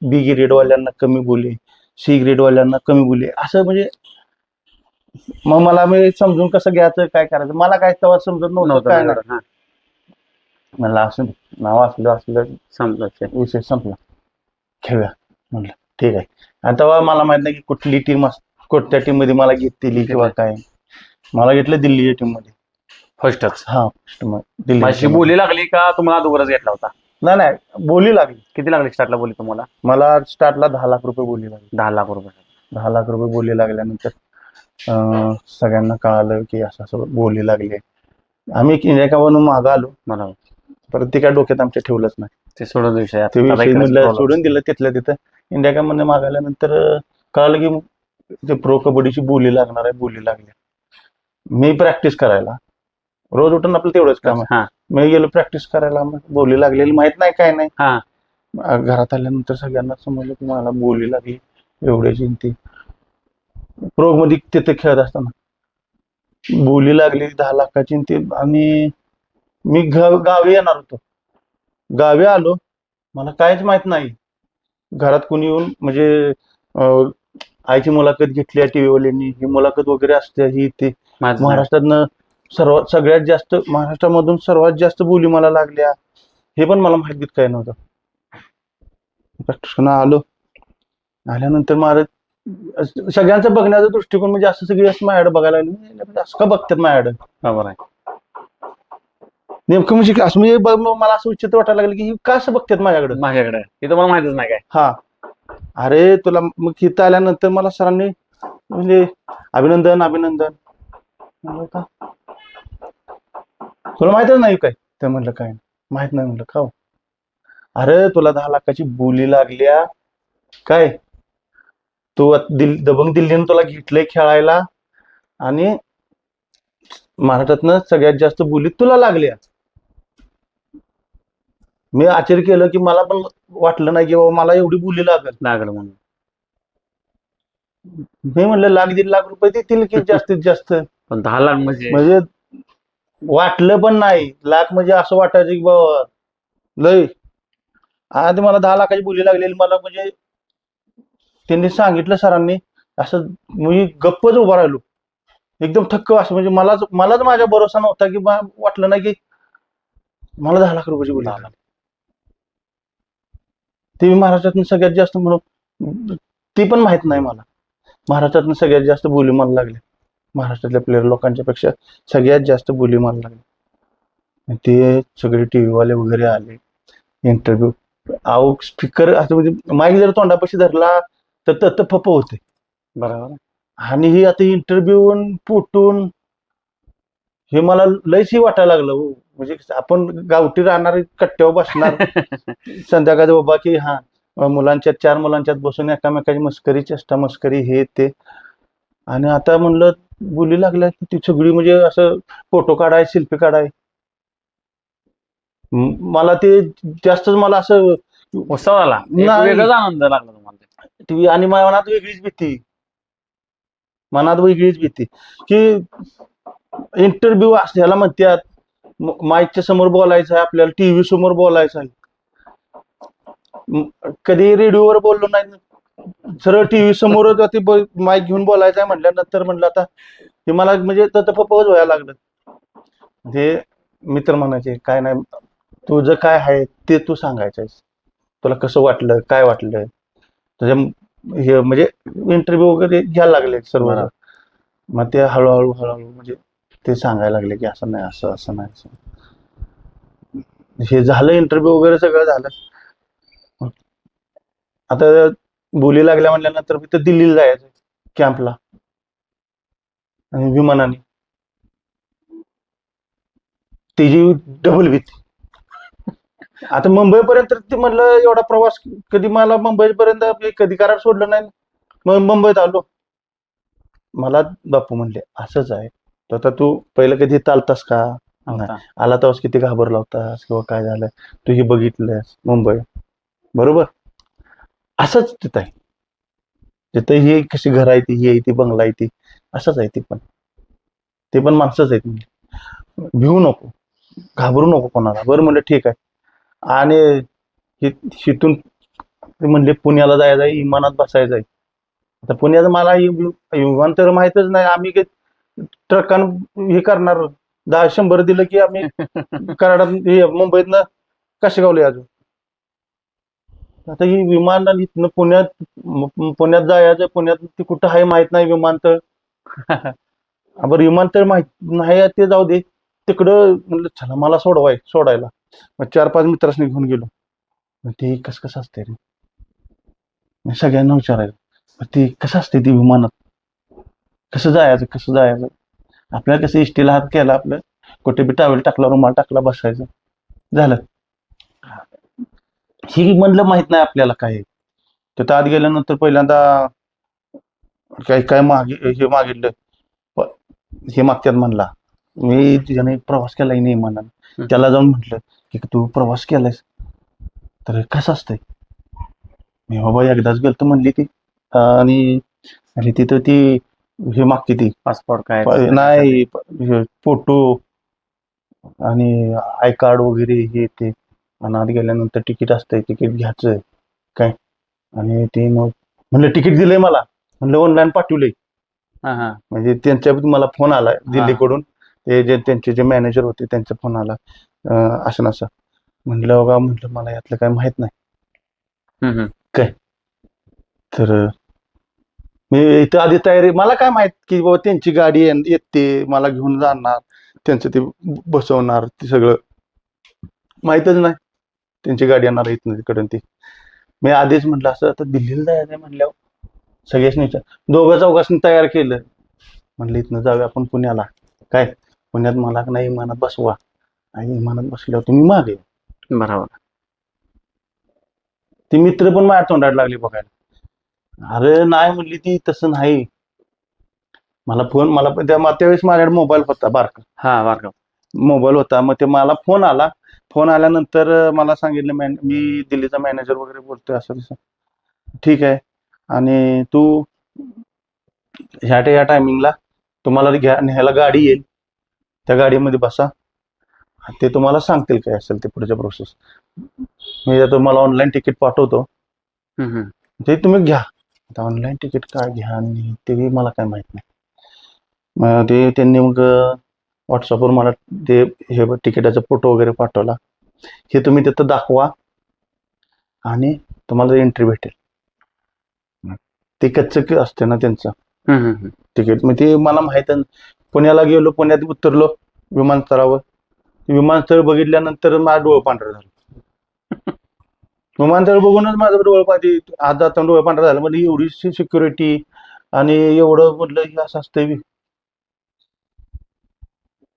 बी ग्रेड वाल्यांना कमी बोली, सी ग्रेड वाल्यांना कमी बोली, असं म्हणजे मग मला मी समजून कसं घ्यायचं, काय करायचं मला काय तेव्हा समजत नव्हतं काय नाही. म्हणलं असं नाव असलं समजा विषय संपला, खेळूया म्हणलं ठीक आहे. आणि तेव्हा मला माहित नाही की कुठली टीम कोणत्या टीम मध्ये मला घेतली किंवा काय. मला घेतलं दिल्लीच्या टीम मध्ये फर्स्टच. हा दिल्ली बोली लागली का तुम्हाला अगोदरच घेतला होता? नाही बोली लागली. किती लागली स्टार्टला बोली तुम्हाला? मला स्टार्टला 10 लाख रुपये बोली लागली. 10 लाख रुपये. 10 लाख रुपये बोली लागल्यानंतर सगळ्यांना कळालं की असं बोली लागली. आम्ही इंडिया कॅम्पवरून मागं आलो, मला परत ते काय डोक्यात आमच्या ठेवलंच नाही, ते सोडून सोडून दिलं. तिथल्या तिथं इंडिया कॅम्प मध्ये मागायल्यानंतर कळालं की ते प्रो कबड्डीची बोली लागणार आहे. बोली लागली. मी प्रॅक्टिस करायला रोज उठून आपलं तेवढंच काम आहे. मी गेलो प्रॅक्टिस करायला, बोली लागलेली माहित नाही काय नाही. घरात आल्यानंतर सगळ्यांना समजलं की मला बोली लागली एवढ्याची ती. प्रोग मध्ये तिथे खेळत असताना बोली लागली 10 लाखाची आणि मी गावी येणार होतो. गावी आलो, मला काहीच माहित नाही. घरात कोणी येऊन म्हणजे आईची मुलाखत घेतली टीव्हीवाल्यांनी, ही मुलाखत वगैरे असते ही ते. माहित नाही. महाराष्ट्रातनं सगळ्यात जास्त, महाराष्ट्रामधून सर्वात जास्त बोली मला लागल्या, हे पण मला माहितीत काय नव्हतं. प्रॅक्टिस आलो. आल्यानंतर मला सगळ्यांचा बघण्याचा दृष्टिकोन म्हणजे असं सगळी असं माझ्याकडे बघायला लागली, असं का बघतात माझ्याकडे बरोबर आहे. नेमकं म्हणजे असं म्हणजे मला असं विचित्र वाटायला लागलं की का असं बघतात माझ्याकडे. माझ्याकडे हे तर मला माहितच नाही काय. हा, अरे तुला मग इथं आल्यानंतर मला सरांनी म्हणजे अभिनंदन अभिनंदन म्हणलं का तुला माहितच नाही काय. तर म्हणलं काय माहित नाही. म्हणलं का हो? अरे तुला 10 लाखाची बोली लागल्या काय, तू दबंग दिल्लीनं तुला घेतलंय खेळायला आणि महाराष्ट्रातनं सगळ्यात जास्त बोली तुला लागल्या. मी आश्चर्य केलं की मला पण वाटलं नाही की बाबा मला एवढी बोली लागल. लागलं म्हणून. मी म्हणलं 1,00,000-1,50,000 देतील की जास्तीत जास्त. पण 10 लाख म्हणजे म्हणजे वाटलं पण नाही. लाख म्हणजे असं वाटायचं की बाबा लय. आधी मला 10 लाखाची बोली लागलेली, मला म्हणजे त्यांनी सांगितलं सरांनी, असं मी गप्पच उभा राहिलो एकदम थक्क. असं म्हणजे मलाच माझ्या भरोसा नव्हता की वाटलं नाही की मला 10 लाख रुपयाची बोली लागली. ते महाराष्ट्रातून सगळ्यात जास्त म्हणून ती पण माहित नाही मला. महाराष्ट्रातून सगळ्यात जास्त बोली मला लागली, महाराष्ट्रातल्या प्लेयर लोकांच्या पेक्षा सगळ्यात जास्त बोली मला लागली. ते सगळे टीव्हीवाले वगैरे आले, इंटरव्ह्यू आहो स्पीकर असं म्हणजे माईक जर तोंडापाशी धरला तर फप होते. बरोबर. आणि ही आता इंटरव्ह्यू फुटून हे मला लयच वाटायला लागलं हो. म्हणजे आपण गावठी राहणार कट्ट्यावर बसणार संध्याकाळचं बाबा की हा मुलांच्यात 4 मुलांच्यात बसून एकामेकाची मस्करी चेष्टा मस्करी हे ते. आणि आता म्हणलं बोली लागल्या ती सगळी म्हणजे असं फोटो काढाय सेल्फी काढाय. मला ते जास्तच मला असं उत्सव झाला, एक नाही. वेगळाच आनंद लागला तुम्हाला. आणि मनात वेगळीच भीती, मनात वेगळीच भीती की इंटरव्ह्यू ह्याला म्हणतात माईकच्या समोर बोलायचं आहे आपल्याला, टीव्ही समोर बोलायचं आहे. कधी रेडिओवर बोललो नाही, सरळ टीव्ही समोरच ते माईक घेऊन बोलायचं आहे म्हटल्यानंतर म्हणलं आता हे मला म्हणजे फपच व्हायला लागलं. हे मित्र म्हणायचे काय नाही, तुझं काय आहे ते तू सांगायचंयस, तुला कसं वाटलं काय वाटलं तुझ्या हे म्हणजे इंटरव्ह्यू वगैरे घ्यायला लागले सर्व. मग ते हळूहळू म्हणजे ते सांगायला लागले की असं नाही असं असं नाही असं. हे झालं इंटरव्ह्यू वगैरे सगळं झालं. आता बोली लागल्या म्हणल्यानंतर मी तर दिल्लीला जायचं कॅम्पला आणि विमानाने, त्याची डबल भीती. आता मुंबईपर्यंत ते म्हणलं एवढा प्रवास कधी मला मुंबईपर्यंत कधी करार सोडलं नाही. मग मुंबईत आलो, मला बापू म्हणले असंच आहे तर आता तू पहिलं कधी चालतास का, आला तर किती घाबरला होतास किंवा काय झालं, तू हे बघितलंस मुंबई बरोबर असंच तिथं आहे. तिथं ही कशी घर आहे ती, ही आहे ती बंगला आहे ती असंच आहे. ते पण माणसंच आहेत. म्हणजे भिवू नको घाबरू नको कोणाला. बरं म्हणलं ठीक आहे. आणि तिथून ते म्हणले पुण्याला जायचं आहे, विमानात बसायचं आहे. आता पुण्याचं मला विमानतळ माहितच नाही. आम्ही ट्रकानं हे करणार 10-100 दिलं की आम्ही कराडात मुंबईतनं काशेगावला अजून. आता ही विमान इथनं पुण्यात जायचं, पुण्यात ते कुठं आहे माहित नाही विमानतळ. बरं विमानतळ माहित नाही ते जाऊ दे, तिकडं म्हणलं चला मला सोडायला. मग 4-5 मित्रांनी घेऊन गेलो. ते कसं असते रे, सगळ्यांना विचारायचं ते कसं असते ती विमानात, कसं जायचं. आपल्याला कसं इष्टीला हात केला, आपलं कुठे बी टावेल टाकला रुमाल टाकला बसायचं झालं. ही म्हणलं माहित नाही आपल्याला काय. तिथं आत गेल्यानंतर पहिल्यांदा काय मागितलं हे मागत्यात म्हणला. मी त्याने प्रवास केलाय नाही म्हणा, त्याला जाऊन म्हटलं की तू प्रवास केलायस तर कसं असतंय. मी बाबा एकदाच गेलतो म्हणली ती. आणि तिथं ती हे मागते ती पासपोर्ट काय नाही फोटो आणि आय कार्ड वगैरे हे ते आणि आत गेल्यानंतर तिकीट असतंय, तिकीट घ्यायचं काय. आणि ते मग म्हणलं तिकीट दिलंय मला, म्हणलं ऑनलाईन पाठवलंय. हा हा म्हणजे त्यांच्या मला फोन आला दिल्लीकडून, ते जे त्यांचे जे मॅनेजर होते त्यांचा फोन आला, असं नसं. म्हणलं बघा, म्हटलं मला यातलं काय माहित नाही. हम्म. तर मी इथं आधी तयारी, मला काय माहित की बाबा त्यांची गाडी येते मला घेऊन जाणार, त्यांचं ते बसवणार, ते सगळं माहितच नाही. त्यांची गाडी येणार इथनं तिकडून ती. मी आधीच म्हटलं असं आता दिल्लीला जायचं म्हणल्यावर सगळ्याच दोघं चौघांनी तयार केलं. म्हणलं इथनं जाऊया आपण पुण्याला, काय पुण्यात मला नाही विमानात बसवा, आणि विमानात बसल्यावर तुम्ही मागे. बरोबर. ती मित्र पण माझ्या तोंडात लागली बघायला. अरे नाही म्हणली ती, तसं नाही. मला त्यावेळेस माझ्याकडे मोबाईल होता, बारका हा बारका मोबाईल होता. मग ते मला फोन आला. फोन आल्यानंतर मला सांगितलं, मी दिल्लीचा मॅनेजर वगैरे बोलतोय असं तसं. ठीक आहे, आणि तू ह्या टायमिंगला तुम्हाला न्यायला गाडी येईल, त्या गाडीमध्ये बसा, ते तुम्हाला सांगतील काय असेल ते पुढच्या प्रोसेस. मी तुम्हाला ऑनलाईन तिकीट पाठवतो, ते तुम्ही घ्या. आता ऑनलाईन तिकीट काय घ्या आणि ते मला काय माहित नाही. मग ते त्यांनी मग व्हॉट्सअपवर मला ते हे तिकिटाचा फोटो वगैरे पाठवला. हे तुम्ही तिथं दाखवा आणि तुम्हाला एंट्री भेटेल. ते कच्चं असते ना त्यांचं तिकीट. मग ते मला माहित. पुण्याला गेलो, पुण्यात उतरलो विमानतळावर. विमानतळ बघितल्यानंतर माझं डोळं पांढरं झालं. विमानतळ बघूनच माझं डोळं पांढरी, आज जाताना डोळं पांढरं झालं. म्हणजे एवढी सिक्युरिटी आणि एवढं, म्हटलं हे असं असतंय.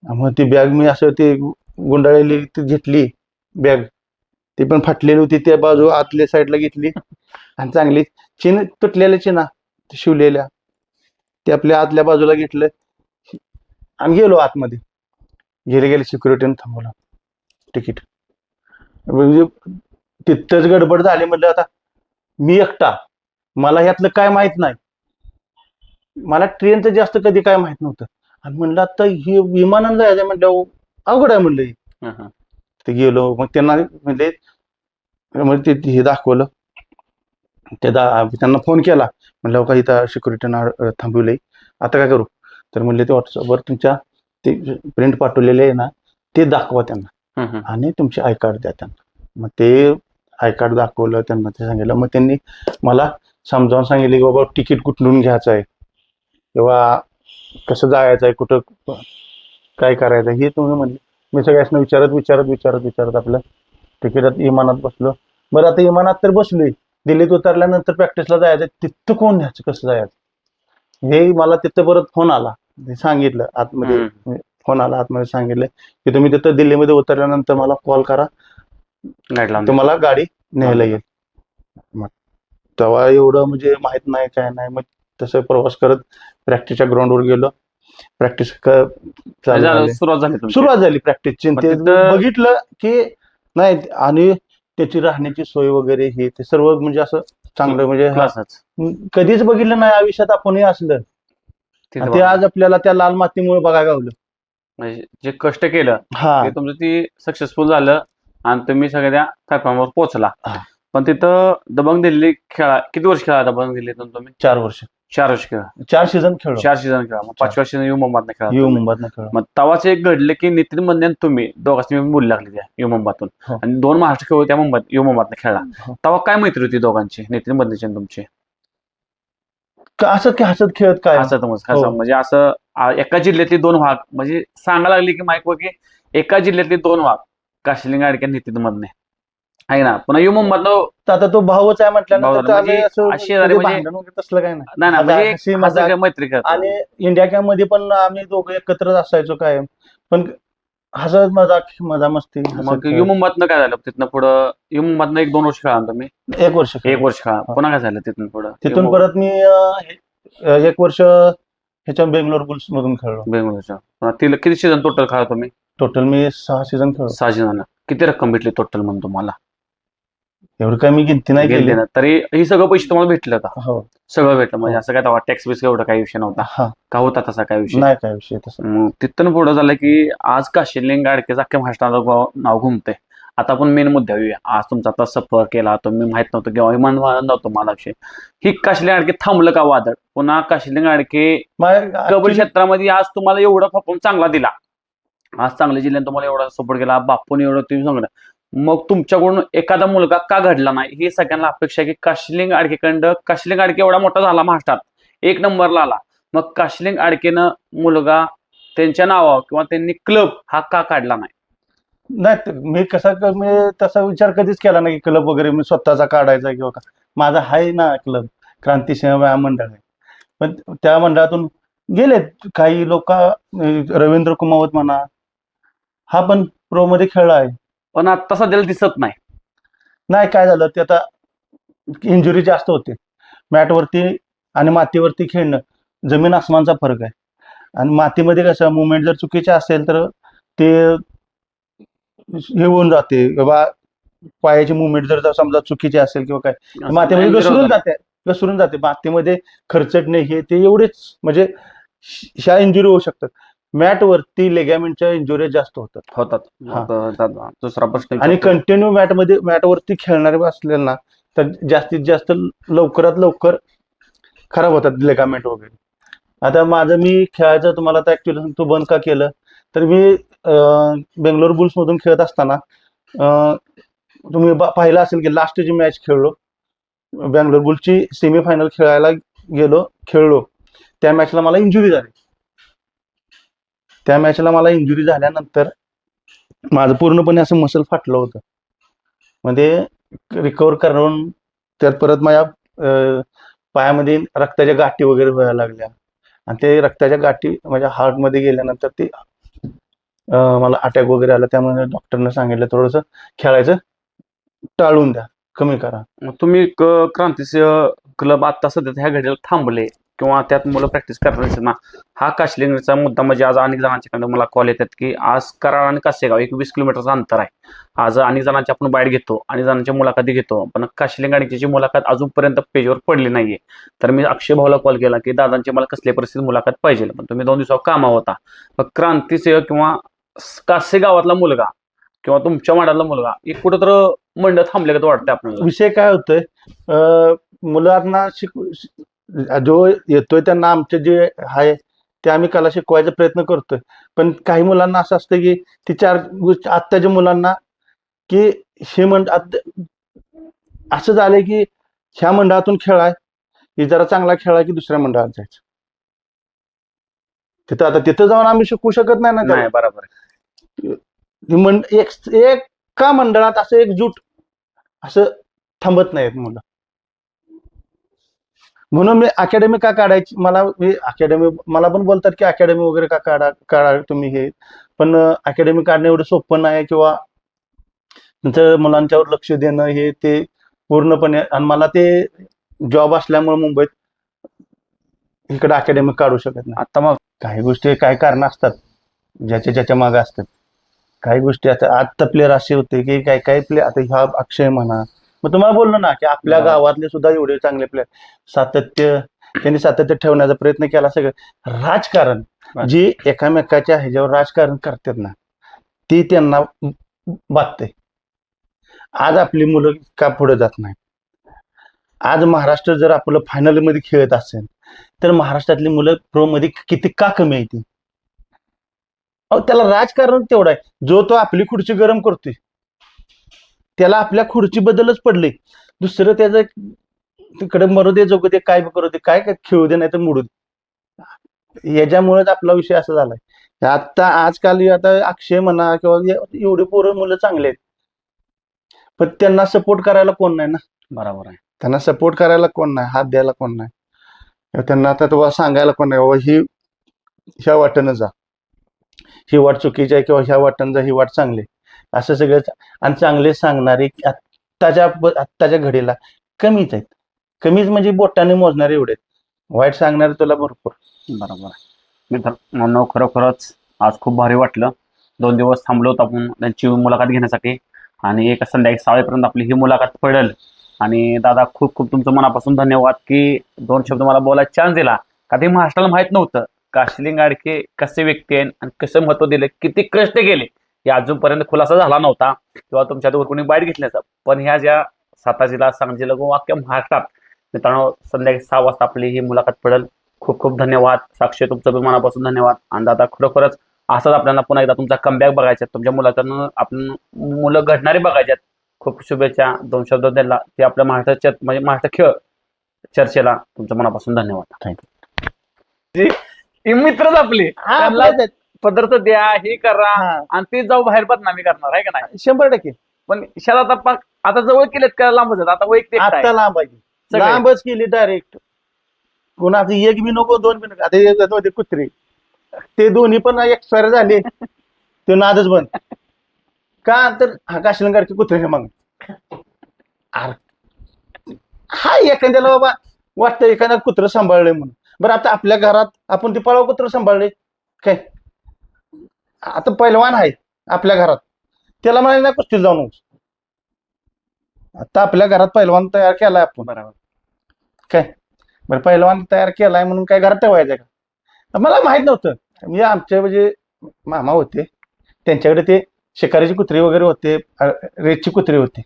मग ती बॅग मी असं ते गुंडाळलेली घेतली बॅग, ती पण फाटलेली होती, त्या बाजू आतल्या साईडला घेतली. आणि चांगली तुटलेल्या चिना शिवलेल्या ते आपल्या आतल्या बाजूला घेतलं आणि गेलो आतमध्ये. गेले सिक्युरिटीने थांबवलं तिकीट. म्हणजे तिथंच गडबड झाली. म्हटलं आता मी एकटा, मला ह्यातलं काय माहित नाही, मला ट्रेनचं जास्त कधी काय माहित नव्हतं. आणि म्हणलं आता हे विमानानं जायचं म्हटलं अवघड आहे म्हणलं. ते गेलो, मग त्यांना म्हणजे ते हे दाखवलं. त्यांना फोन केला, म्हणलं का इथं सिक्युरिटीनं थांबवलंय, आता काय करू. तर म्हणले ते व्हॉट्सअपवर तुमच्या ते प्रिंट पाठवलेले आहे ना, ते दाखवा त्यांना आणि तुमचे आय कार्ड द्या त्यांना. मग ते आय कार्ड दाखवलं त्यांना, ते सांगितलं. मग त्यांनी मला समजावून सांगितले की बाबा तिकीट कुठून घ्यायचं आहे किंवा कसं जायचं आहे, कुठं काय करायचं हे तुम्ही म्हणले. मी सगळ्यांना विचारत आपलं तिकीटात विमानात बसलो. बरं आता विमानात तर बसलोय, दिल्लीत उतरल्यानंतर प्रॅक्टिसला जायचं, तिथं कोण न्यायचं, कसं जायचं हे मला तिथं परत फोन आला. ते सांगितलं आतमध्ये, फोन आला आतमध्ये, सांगितलं की तुम्ही तिथं दिल्लीमध्ये उतरल्यानंतर मला कॉल करा, तुम्हाला गाडी न्यायला येईल. मग तेव्हा एवढं म्हणजे माहित नाही काय नाही. मग तसं प्रवास करत प्रॅक्टिसच्या ग्राउंडवर गेलो. प्रॅक्टिस सुरुवात झाली प्रॅक्टिसची. ते बघितलं की नाही, आणि त्याची राहण्याची सोय वगैरे हे ते सर्व म्हणजे असं चांगलं, म्हणजे कधीच बघितलं नाही आयुष्यात आपण हे असलं. ते आज आपल्याला त्या लाल मातीमुळे बघायला गावलं. म्हणजे जे कष्ट केलं ते तुमचं ती सक्सेसफुल झालं आणि तुम्ही सगळ्या प्लॅटफॉर्मवर पोहोचला. पण तिथं दबंग दिल्ली खेळा किती वर्ष खेळा दबंग दिल्लीतून तुम्ही? 4 वर्ष. 4 वर्ष खेळा, 4 सीझन खेळलो. 4 सीझन खेळा. मग 5व्या सीझन यू मुंबईत खेळा. मग तवाच एक घडलं की नितीन मधन तुम्ही दोघांनी बोलू लागले त्या यू मुंबईतून, आणि 2 महाराष्ट्र खेळ त्या मुंबईत यू मुंबईत खेळला. तेव्हा काय मैत्री होती दोघांची, नितीन मधनची आणि तुमची? हसत खेळत काय म्हणजे असं एका जिल्ह्यातले 2 भाग, म्हणजे सांगा लागले की माईक की एका जिल्ह्यातले 2 भाग, काशीलिंग आडके नितीन मधने आहे ना. पुन्हा यू मुंबईत आता तो भाऊच आहे म्हटल्यानंतर तसलं काय नाही, मैत्री करत. आणि इंडिया कॅम्प मध्ये पण आम्ही दोघं एकत्रच असायचो काय, पण हसत मजा मस्ती. मग यू मुंबईतनं काय झालं तिथनं पुढं? यू मुंबईतनं 1-2 वर्ष खेळा तुम्ही? 1 वर्ष खेळा. पुन्हा काय झालं तिथून पुढं? तिथून परत मी 1 वर्ष ह्याच्या बेंगलोर बुल्स मधून खेळलो. बेंगलोरच्या. तिला किती सीझन टोटल खेळा तुम्ही? टोटल मी 6 सीझन खेळलो. 6 सीझन. किती रक्कम भेटली टोटल म्हणून तुम्हाला? एवढं काय मी गिनती नाही केली. गेले ना तरी ही सगळं पैसे तुम्हाला भेटलं का? हो. सगळं भेटलं म्हणजे हो. असं काय तेव्हा टॅक्स बिक्स एवढा काही विषय नव्हता हा. का? होता तसा काय विषय? नाही काय विषय तसा. मग तिथून पुढं झालं की आज काशिलिंग गाडकेचं अख्ख्या महाराष्ट्राला नाव घुमतंय. आता आपण मेन मुद्द्यावर येऊया. आज तुमचा आता सफर केला तुम्ही, माहित नव्हतं किंवा विमान नव्हतं मला विषय. ही काशिलिंग गाडके थांबलं का वादळ? पुन्हा काशिलिंग गाडके कबड्डी क्षेत्रामध्ये आज तुम्हाला एवढा परफॉर्म चांगला दिला, आज सांगली जिल्ह्याने तुम्हाला एवढा सपोर्ट केला, बापून एवढं तुम्ही सांगलं, मग तुमच्याकडून एखादा मुलगा का घडला नाही ही सगळ्यांना अपेक्षा आहे की काशिलिंग गाडकेकडं. काशिलिंग गाडके एवढा मोठा झाला महाराष्ट्रात, 1 नंबरला आला, मग काशिलिंग गाडकेनं मुलगा त्यांच्या नावावर किंवा त्यांनी क्लब हा का काढला नाही? नाही मी मी तसा विचार कधीच केला नाही की क्लब वगैरे मी स्वतःचा काढायचा किंवा का. माझा आहे ना क्लब, क्रांतिसिंह व्यायाम मंडळ आहे. पण त्या मंडळातून गेलेत काही लोक, रवींद्र कुमावत म्हणा, हा पण प्रो मध्ये खेळला आहे. पण आता सध्याला दिसत नाही. नाही काय झालं ते आता इंजुरी जास्त होते. मॅटवरती आणि मातीवरती खेळणं जमीन आसमानचा फरक आहे. आणि मातीमध्ये कसं मुवमेंट जर चुकीचे असेल तर ते हे होऊन जाते बाबा, पायाची मुवमेंट जर समजा चुकीची असेल किंवा काय मातीमध्ये घसरून जाते. मातीमध्ये खरचटणे हे ते एवढेच म्हणजे ह्या इंजुरी होऊ शकतात. मॅटवरती लेगॅमेंटच्या इंजुरी जास्त होतात. दुसरा प्रश्न आणि कंटिन्यू मॅटवरती खेळणारे असले ना तर जास्तीत जास्त लवकरात लवकर खराब होतात लेगामेंट वगैरे. आता माझं मी खेळायचं तुम्हाला आता ऍक्च्युअली सांगतो बंद का केलं तर मी बेंगलोर बुल्स मधून खेळत असताना तुम्ही पाहिलं असेल की लास्टची मॅच खेळलो, बेंगलोर बुल्सची सेमीफायनल खेळायला खेळलो. त्या मॅचला मला इंजुरी झाली. त्या मॅचला मला इंजुरी झाल्यानंतर माझं पूर्णपणे असं मसल फाटलं होतं. म्हणजे रिकवर करून त्यात परत माझ्या पायामध्ये रक्ताच्या गाठी वगैरे व्हायला लागल्या आणि ते रक्ताच्या गाठी माझ्या हार्टमध्ये गेल्यानंतर ते मला अटॅक वगैरे आला. त्यामुळे डॉक्टरने सांगितलं थोडंसं खेळायचं टाळून द्या, कमी करा. तुम्ही क्रांतिसिंह क्लब आता सध्या ह्या घडीला थांबले किंवा त्यात मुलं प्रॅक्टिस करतात ना, हा काशिलिंगचा मुद्दा म्हणजे आज अनेक जणांच्याकडे मला कॉल येतात की आज कराड आणि कासेगाव 20 किलोमीटरचं अंतर आहे. आज अनेक जणांची आपण बाईट घेतो, अनेक जणांच्या मुलाखती घेतो, पण काशिलिंग गाडकेची मुलाखत अजूनपर्यंत पेजवर पडली नाहीये. तर मी अक्षय भाऊला कॉल केला की दादांची मला कसल्या परिस्थितीत मुलाखत पाहिजे, पण तुम्ही 2 दिवसावर कामावर होता. मग क्रांतिसिंह किंवा कासेगावातला मुलगा किंवा तुमच्या वाड्यातला मुलगा एक कुठं तर मंडळ थांबले का वाटतंय आपल्याला? विषय काय होतोय, मुलांना जो येतोय त्यांना आमचे जे आहे ते आम्ही कला शिकवायचा प्रयत्न करतोय. पण काही मुलांना असं असतं की ती 4 गोष्टी आत्ताच्या मुलांना की हे असं झालंय की ह्या मंडळातून खेळाय की जरा चांगला खेळा की दुसऱ्या मंडळात जायचं. तिथं जाऊन आम्ही शिकवू शकत नाही ना. नाही, बरोबर आहे. एका मंडळात असं एकजूट असं थांबत नाहीत मुलं. म्हणून मी अकॅडमी का काढायची, मला पण बोलतात की अकॅडमी वगैरे का काढा तुम्ही हे, पण अकॅडमी काढणं एवढं सोपं नाही किंवा नंतर मुलांच्यावर लक्ष देणं हे ते पूर्णपणे. आणि मला ते जॉब असल्यामुळे मुंबईत इकडे अकॅडमी काढू शकत नाही. आता मग काही गोष्टी काही कारण असतात ज्याच्या मागे असतात. काही गोष्टी आता आजचा प्लेअर असे होते की काही प्लेअर, आता ह्या अक्षय म्हणा, मग तुम्हाला बोललो ना की आपल्या गावातले सुद्धा एवढे चांगले प्लेअर, त्यांनी सातत्य ठेवण्याचा प्रयत्न केला. सगळं राजकारण जे एकामेकाच्या ह्याच्यावर राजकारण करतात ना ती त्यांना बाधते. आज आपली मुलं का पुढे जात नाही. आज महाराष्ट्र जर आपलं फायनल मध्ये खेळत असेल तर महाराष्ट्रातली मुलं प्रो मध्ये किती का कमी आहे ती? त्याला राजकारण तेवढं आहे. जो तो आपली खुर्ची गरम करतोय त्याला आपल्या खुर्ची बद्दलच पडले, दुसरं त्याचं तिकडे मरू दे, जोगू दे, काय करू दे, काय खेळू दे, नाही तर मोडू दे. याच्यामुळेच आपला विषय असा झालाय. आता आजकाल आता अक्षय म्हणा किंवा एवढी पोरं मुलं चांगले आहेत, पण त्यांना सपोर्ट करायला कोण नाही ना. बरोबर आहे. त्यांना सपोर्ट करायला कोण नाही, हात द्यायला कोण नाही. त्यांना आता तुम्हाला सांगायला कोण नाही बाबा ह्या वाटेनं जा, ही वाट चुकीची आहे किंवा ह्या वाटेनं जा, ही वाट चांगली, असं सगळं. आणि चांगले सांगणारे आत्ताच्या घडीला कमीच आहेत. कमीच म्हणजे बोटाने मोजणारे एवढे, वाईट सांगणारे तुला भरपूर. बरोबर आहे मित्रांनो, खरोखरच आज खूप भारी वाटलं. 2 दिवस थांबलो होतो आपण त्यांची मुलाखत घेण्यासाठी. आणि एका संध्याकाळी 6 वाजेपर्यंत आपली ही मुलाखत पडेल. आणि दादा खूप खूप तुमचं मनापासून धन्यवाद की 2 शब्द मला बोलायला चान्स दिला. का ते महाराष्ट्राला माहित नव्हतं काशिलिंग गाडके कसे व्यक्ती आहेत आणि कसं महत्व दिले, किती कष्ट केले हे अजूनपर्यंत खुलासा झाला नव्हता किंवा तुमच्या दोर कोणी बाईट घेतल्याचा. पण ह्या ज्या सातारा जिल्हा, सांगली जिल्हा किंवा अख्ख्या महाराष्ट्रात मित्रांनो संध्याकाळी 6 वाजता आपली ही मुलाखत पडेल. खूप खूप धन्यवाद साक्षी, तुमचं बी मनापासून धन्यवाद. आणि दादा खरोखरच असंच आपल्याला पुन्हा एकदा तुमचा कमबॅक बघायचा, तुमच्या मुलाचं आपण मुलं घडणारे बघायच्यात. खूप शुभेच्छा. 2 शब्द दिला ते आपल्या महाराष्ट्राच्या म्हणजे महाराष्ट्र खेळ चर्चेला तुमच्या मनापासून धन्यवाद. थँक्यू. मित्रच आपले त्यांना पदार्थ द्या, हे करा आणि ते जाऊ बाहेर बदनामी करणार आहे का नाही? 100%. पण शेतात आता जवळ केलेत का लांबच आहेत? आता वैयक्तिक आता लांब आहे, सगळे. लांबच केली डायरेक्ट. कोणाचं एक बी नको, 2 बी नको. आता एक होते कुत्रे, ते दोन्ही पण एक्सपायर झाले, ते नादच बंद. का तर हा काशिलिंग गाडके कुत्रे मग हा एखाद्याला बाबा वाटतं एखाद्या कुत्रं सांभाळलंय म्हणून. बरं आता आपल्या घरात आपण ते पळाव कुत्रं सांभाळले काय? आता पैलवान आहे आपल्या घरात, त्याला म्हणाले ना कुस्तीला जाऊ नको. आता आपल्या घरात पैलवान तयार केलाय आपण, बरोबर काय बरं पैलवान तयार केलाय म्हणून काय घरात ठेवायचं का? मला माहित नव्हतं. मी आमचे म्हणजे मामा होते, त्यांच्याकडे ते शिकारीची कुत्री वगैरे होते, रेसची कुत्री होती.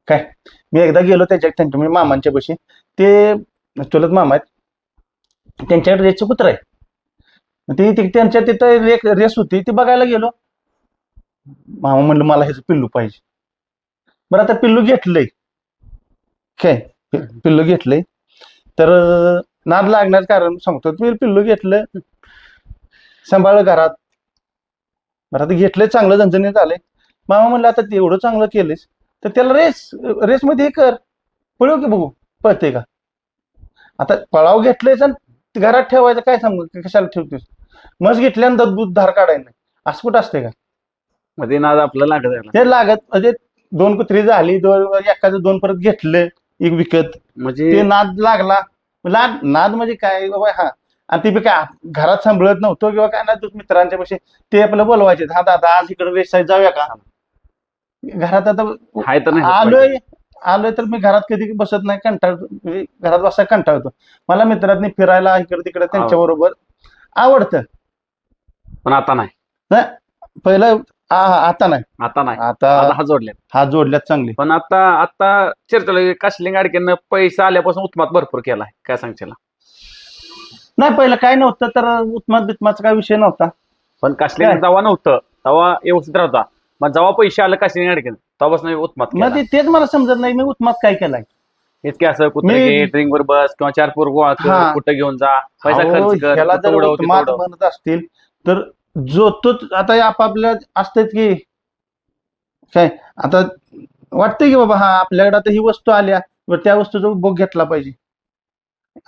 काय मी एकदा गेलो त्यांच्या म्हणजे मामांच्या पाशी, ते चुलत मामा आहेत, त्यांच्याकडे रेसचं कुत्र आहे. ती त्यांच्या तिथं रेस होती, ती बघायला गेलो. मामा म्हणलं मला ह्याचं पिल्लू पाहिजे. बरं आता पिल्लू घेतलंय काय, पिल्लू घेतलंय तर नाद लागण्याचं कारण सांगतो. मी पिल्लू घेतलं, सांभाळलं घरात. बरं आता घेतलंय, चांगलं झणझणीत झालंय. मामा म्हणलं आता एवढं चांगलं केलंयस तर त्याला रेसमध्ये हे कर, पळव की बघू पळते का. आता पळाव घेतलंयस आणि घरात ठेवायचं काय सांगू, कशाला ठेवतेस? मस घेतल्यानंतर दूध धार काढायला नाही, असं कुठं असते का? मध्ये नाद आपलं लागत ते लागत म्हणजे 2 कुत्री झाली, एखादं 2 परत घेतलं एक विकत, म्हणजे ते नाद लागला. नाद म्हणजे काय बाबा, हा आणि ती बी काय घरात सांभाळत नव्हतो किंवा काय ना, मित्रांच्या पाशी ते आपल्याला बोलवायचे, हा दादा आज इकडे रेस जाऊया का. घरात आता हाय तर नाही आलोय तर मी घरात कधी बसत नाही, कंटाळतो, म्हणजे घरात बसायला कंटाळतो. मला मित्रांनी फिरायला इकडे तिकडे त्यांच्या बरोबर आवडतं. पण आता नाही, पहिलं आता नाही, आता नाही, आता हा जोडले. हात जोडल्यात चांगली. पण आता चर्चेला काशिलिंग गाडकेनं पैसा आल्यापासून उत्मात भरपूर केलाय, काय सांगशील? नाही पहिलं काय नव्हतं, तर उत्मात बित्माचा काय विषय नव्हता. पण काशिलिंग जेव्हा नव्हतं तेव्हा व्यवस्थित राहता, मग जेव्हा पैसे आले काशिलिंग गाडकेनं तेव्हापासून उत्मात मग तेच मला समजत नाही, मी उत्मात काय केलाय. इतके असं कुत्रे घे, ड्रिंक वर बस किंवा 4 पोर गोळा कर, हा. कुठं घेऊन जा, पैसा खर्च कर, ह्याला कुठं जर उडव, तिथं उत्मात उडव. म्हणत असतील तर जो तो आता आपापल्या असतात की काय, आता वाटतंय की बाबा हा आपल्याकडे आता ही वस्तू आल्या, त्या वस्तूचा उपभोग घेतला पाहिजे.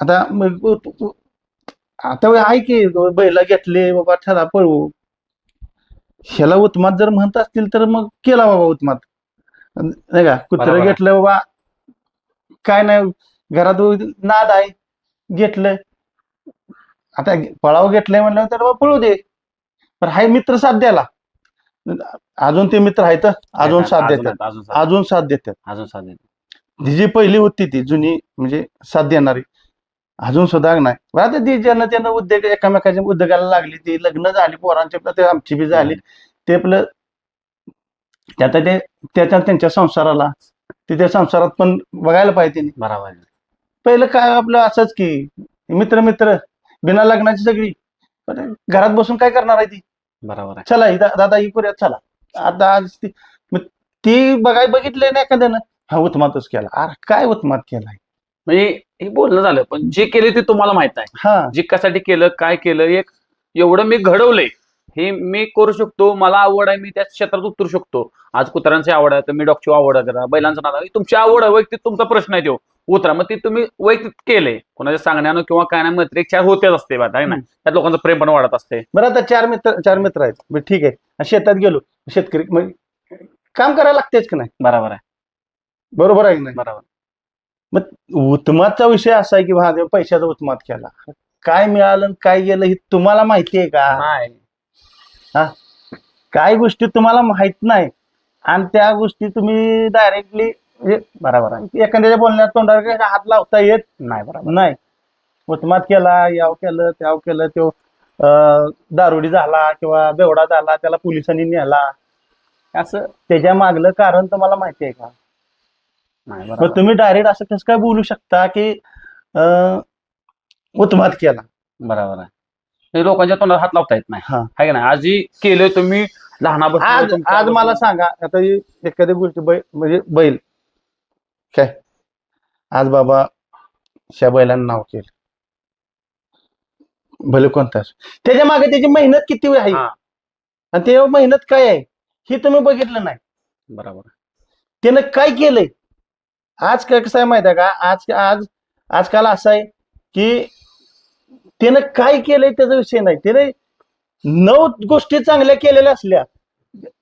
आता आता आहे की बैला घेतले बाबा, चला पळवू. ह्याला उत्मात जर म्हणत असतील तर मग केला बाबा उत्मात, नाही का. कुत्र बरोबर. घेतलं बाबा, काय नाही, घरात नाद आहे, घेतलं. आता पळाव घेतलंय म्हणलं तर बाबा पळू दे. पण हाय मित्र साथ द्यायला, अजून ते मित्र आहेत, अजून साथ देतात, अजून साथ देतात. अजून साथ देतात. ही जी पहिली होती ती जुनी म्हणजे साथ देणारी, अजून सुद्धा नाही. बरं आता ती ज्यांना त्यांना उद्योग एकामेकाच्या उद्योगाला लागली, ती लग्न झाली पोरांची, ते आमची बी झाली, ते आपलं त्यात ते त्यांच्या संसाराला, ते त्या संसारात पण बघायला पाहिजे. बरोबर. पहिलं काय आपलं असंच की मित्र बिना लग्नाची सगळी, पण घरात बसून काय करणार आहे ती. बरोबर आहे. चला दादा ही करूया, चला आता आज ती बघितलंय ना एखाद्यानं, हा उत्मातच केला. अरे काय उत्मात केलाय, म्हणजे हे बोलणं झालं, पण जे केले ते तुम्हाला माहित आहे. हा जे कशासाठी केलं, काय केलं, एक एवढं मी घडवलंय, हे मी करू शकतो, मला आवड आहे, मी त्या क्षेत्रात उतरू शकतो. आज कुत्र्यांची आवड आहे तर मी डॉगची आवड आहे, बैलांचं नाव आहे, तुमची आवड आहे, वैयक्तिक तुमचा प्रश्न आहे तो उतरा. मग ती तुम्ही वैयक्तिक केले, कोणाच्या सांगण्यानं किंवा काय नाही, मैत्री 4 होतेच असते बा, आहे ना, त्यात लोकांचं प्रेम पण वाढत असते. बरं आता 4 मित्र आहेत, बरं ठीक आहे. शेतात गेलो, शेतकरी मग काम करायला लागतेच की नाही. बरोबर आहे, बरोबर आहे की नाही. बरोबर. मग उत्मातचा विषय असा आहे की हा पैशाचा उत्मात केला, काय मिळालं काय गेलं हे तुम्हाला माहिती आहे का? नाही, काय गोष्टी तुम्हाला माहित नाही. आणि त्या गोष्टी तुम्ही डायरेक्टली म्हणजे बरोबर आहे. एखाद्याच्या बोलण्यात तोंडावर काही हात लावता येत नाही बरोबर. नाही. उत्मात केला, याव केलं, त्याव केलं, तो दारुडी झाला किंवा बेवडा झाला, त्याला पोलिसांनी नेला, असं त्याच्या मागलं कारण तुम्हाला माहिती आहे का? नाही मग बरोबर. तुम्ही डायरेक्ट असं कसं काय बोलू शकता की उत्मात केला? बरोबर आहे. हे लोकांच्या तोंडात हात लावता येत नाही, हा. आहे का नाही? आजही केलोय तुम्ही लहानापासून आज तुमच्या आज मला सांगा, आता ही एखादी गोष्ट म्हणजे बैल काय, आज बाबा त्या बैलांना नाव केलं, भले कोणता असो, त्याच्या मागे त्याची मेहनत किती आहे हा. आणि ते मेहनत काय आहे हे तुम्ही बघितलं नाही. बरोबर. त्यानं काय केलंय? आज काय कसं आहे माहिती आहे का? आजकाल असं आहे की त्यानं काय केलंय त्याचा विषय नाही. त्याने 9 गोष्टी चांगल्या केलेल्या असल्या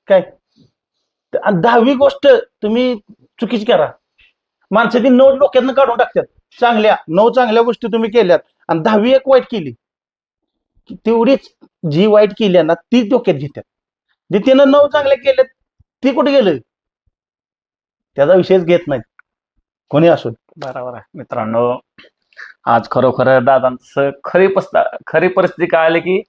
काय, आणि 10वी गोष्ट तुम्ही चुकीची करा, माणसं ती 9 डोक्यातनं काढून टाकतात. 9 चांगल्या गोष्टी तुम्ही केल्यात आणि 10वी एक वाईट केली की तेवढीच जी वाईट केली ना ती डोक्यात घेतात. जे त्यानं 9 चांगल्या केल्यात ती कुठे गेलं त्याचा विषयच घेत नाही कोणी असो. बरोबर आहे. मित्रांनो, आज खरोखर दादांचं खरी परिस्थिती काय आली की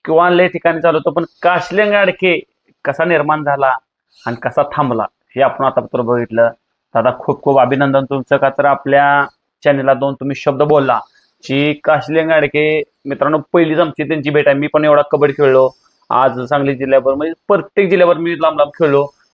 किंवा लय ठिकाणी चालू होतं, पण काशलिंग गाडके कसा निर्माण झाला आणि कसा थांबला हे आपण आता बघितलं. दादा, खूप खूप अभिनंदन तुमचं, का तर आपल्या चॅनेलला 2 तुम्ही शब्द बोलला की काशलिंग गाडके. मित्रांनो, पहिलीच आमची त्यांची भेट आहे. मी पण एवढा कबड्डी खेळलो, आज सांगली जिल्ह्याभर म्हणजे प्रत्येक जिल्ह्यावर मी लांब लांब खेळलो.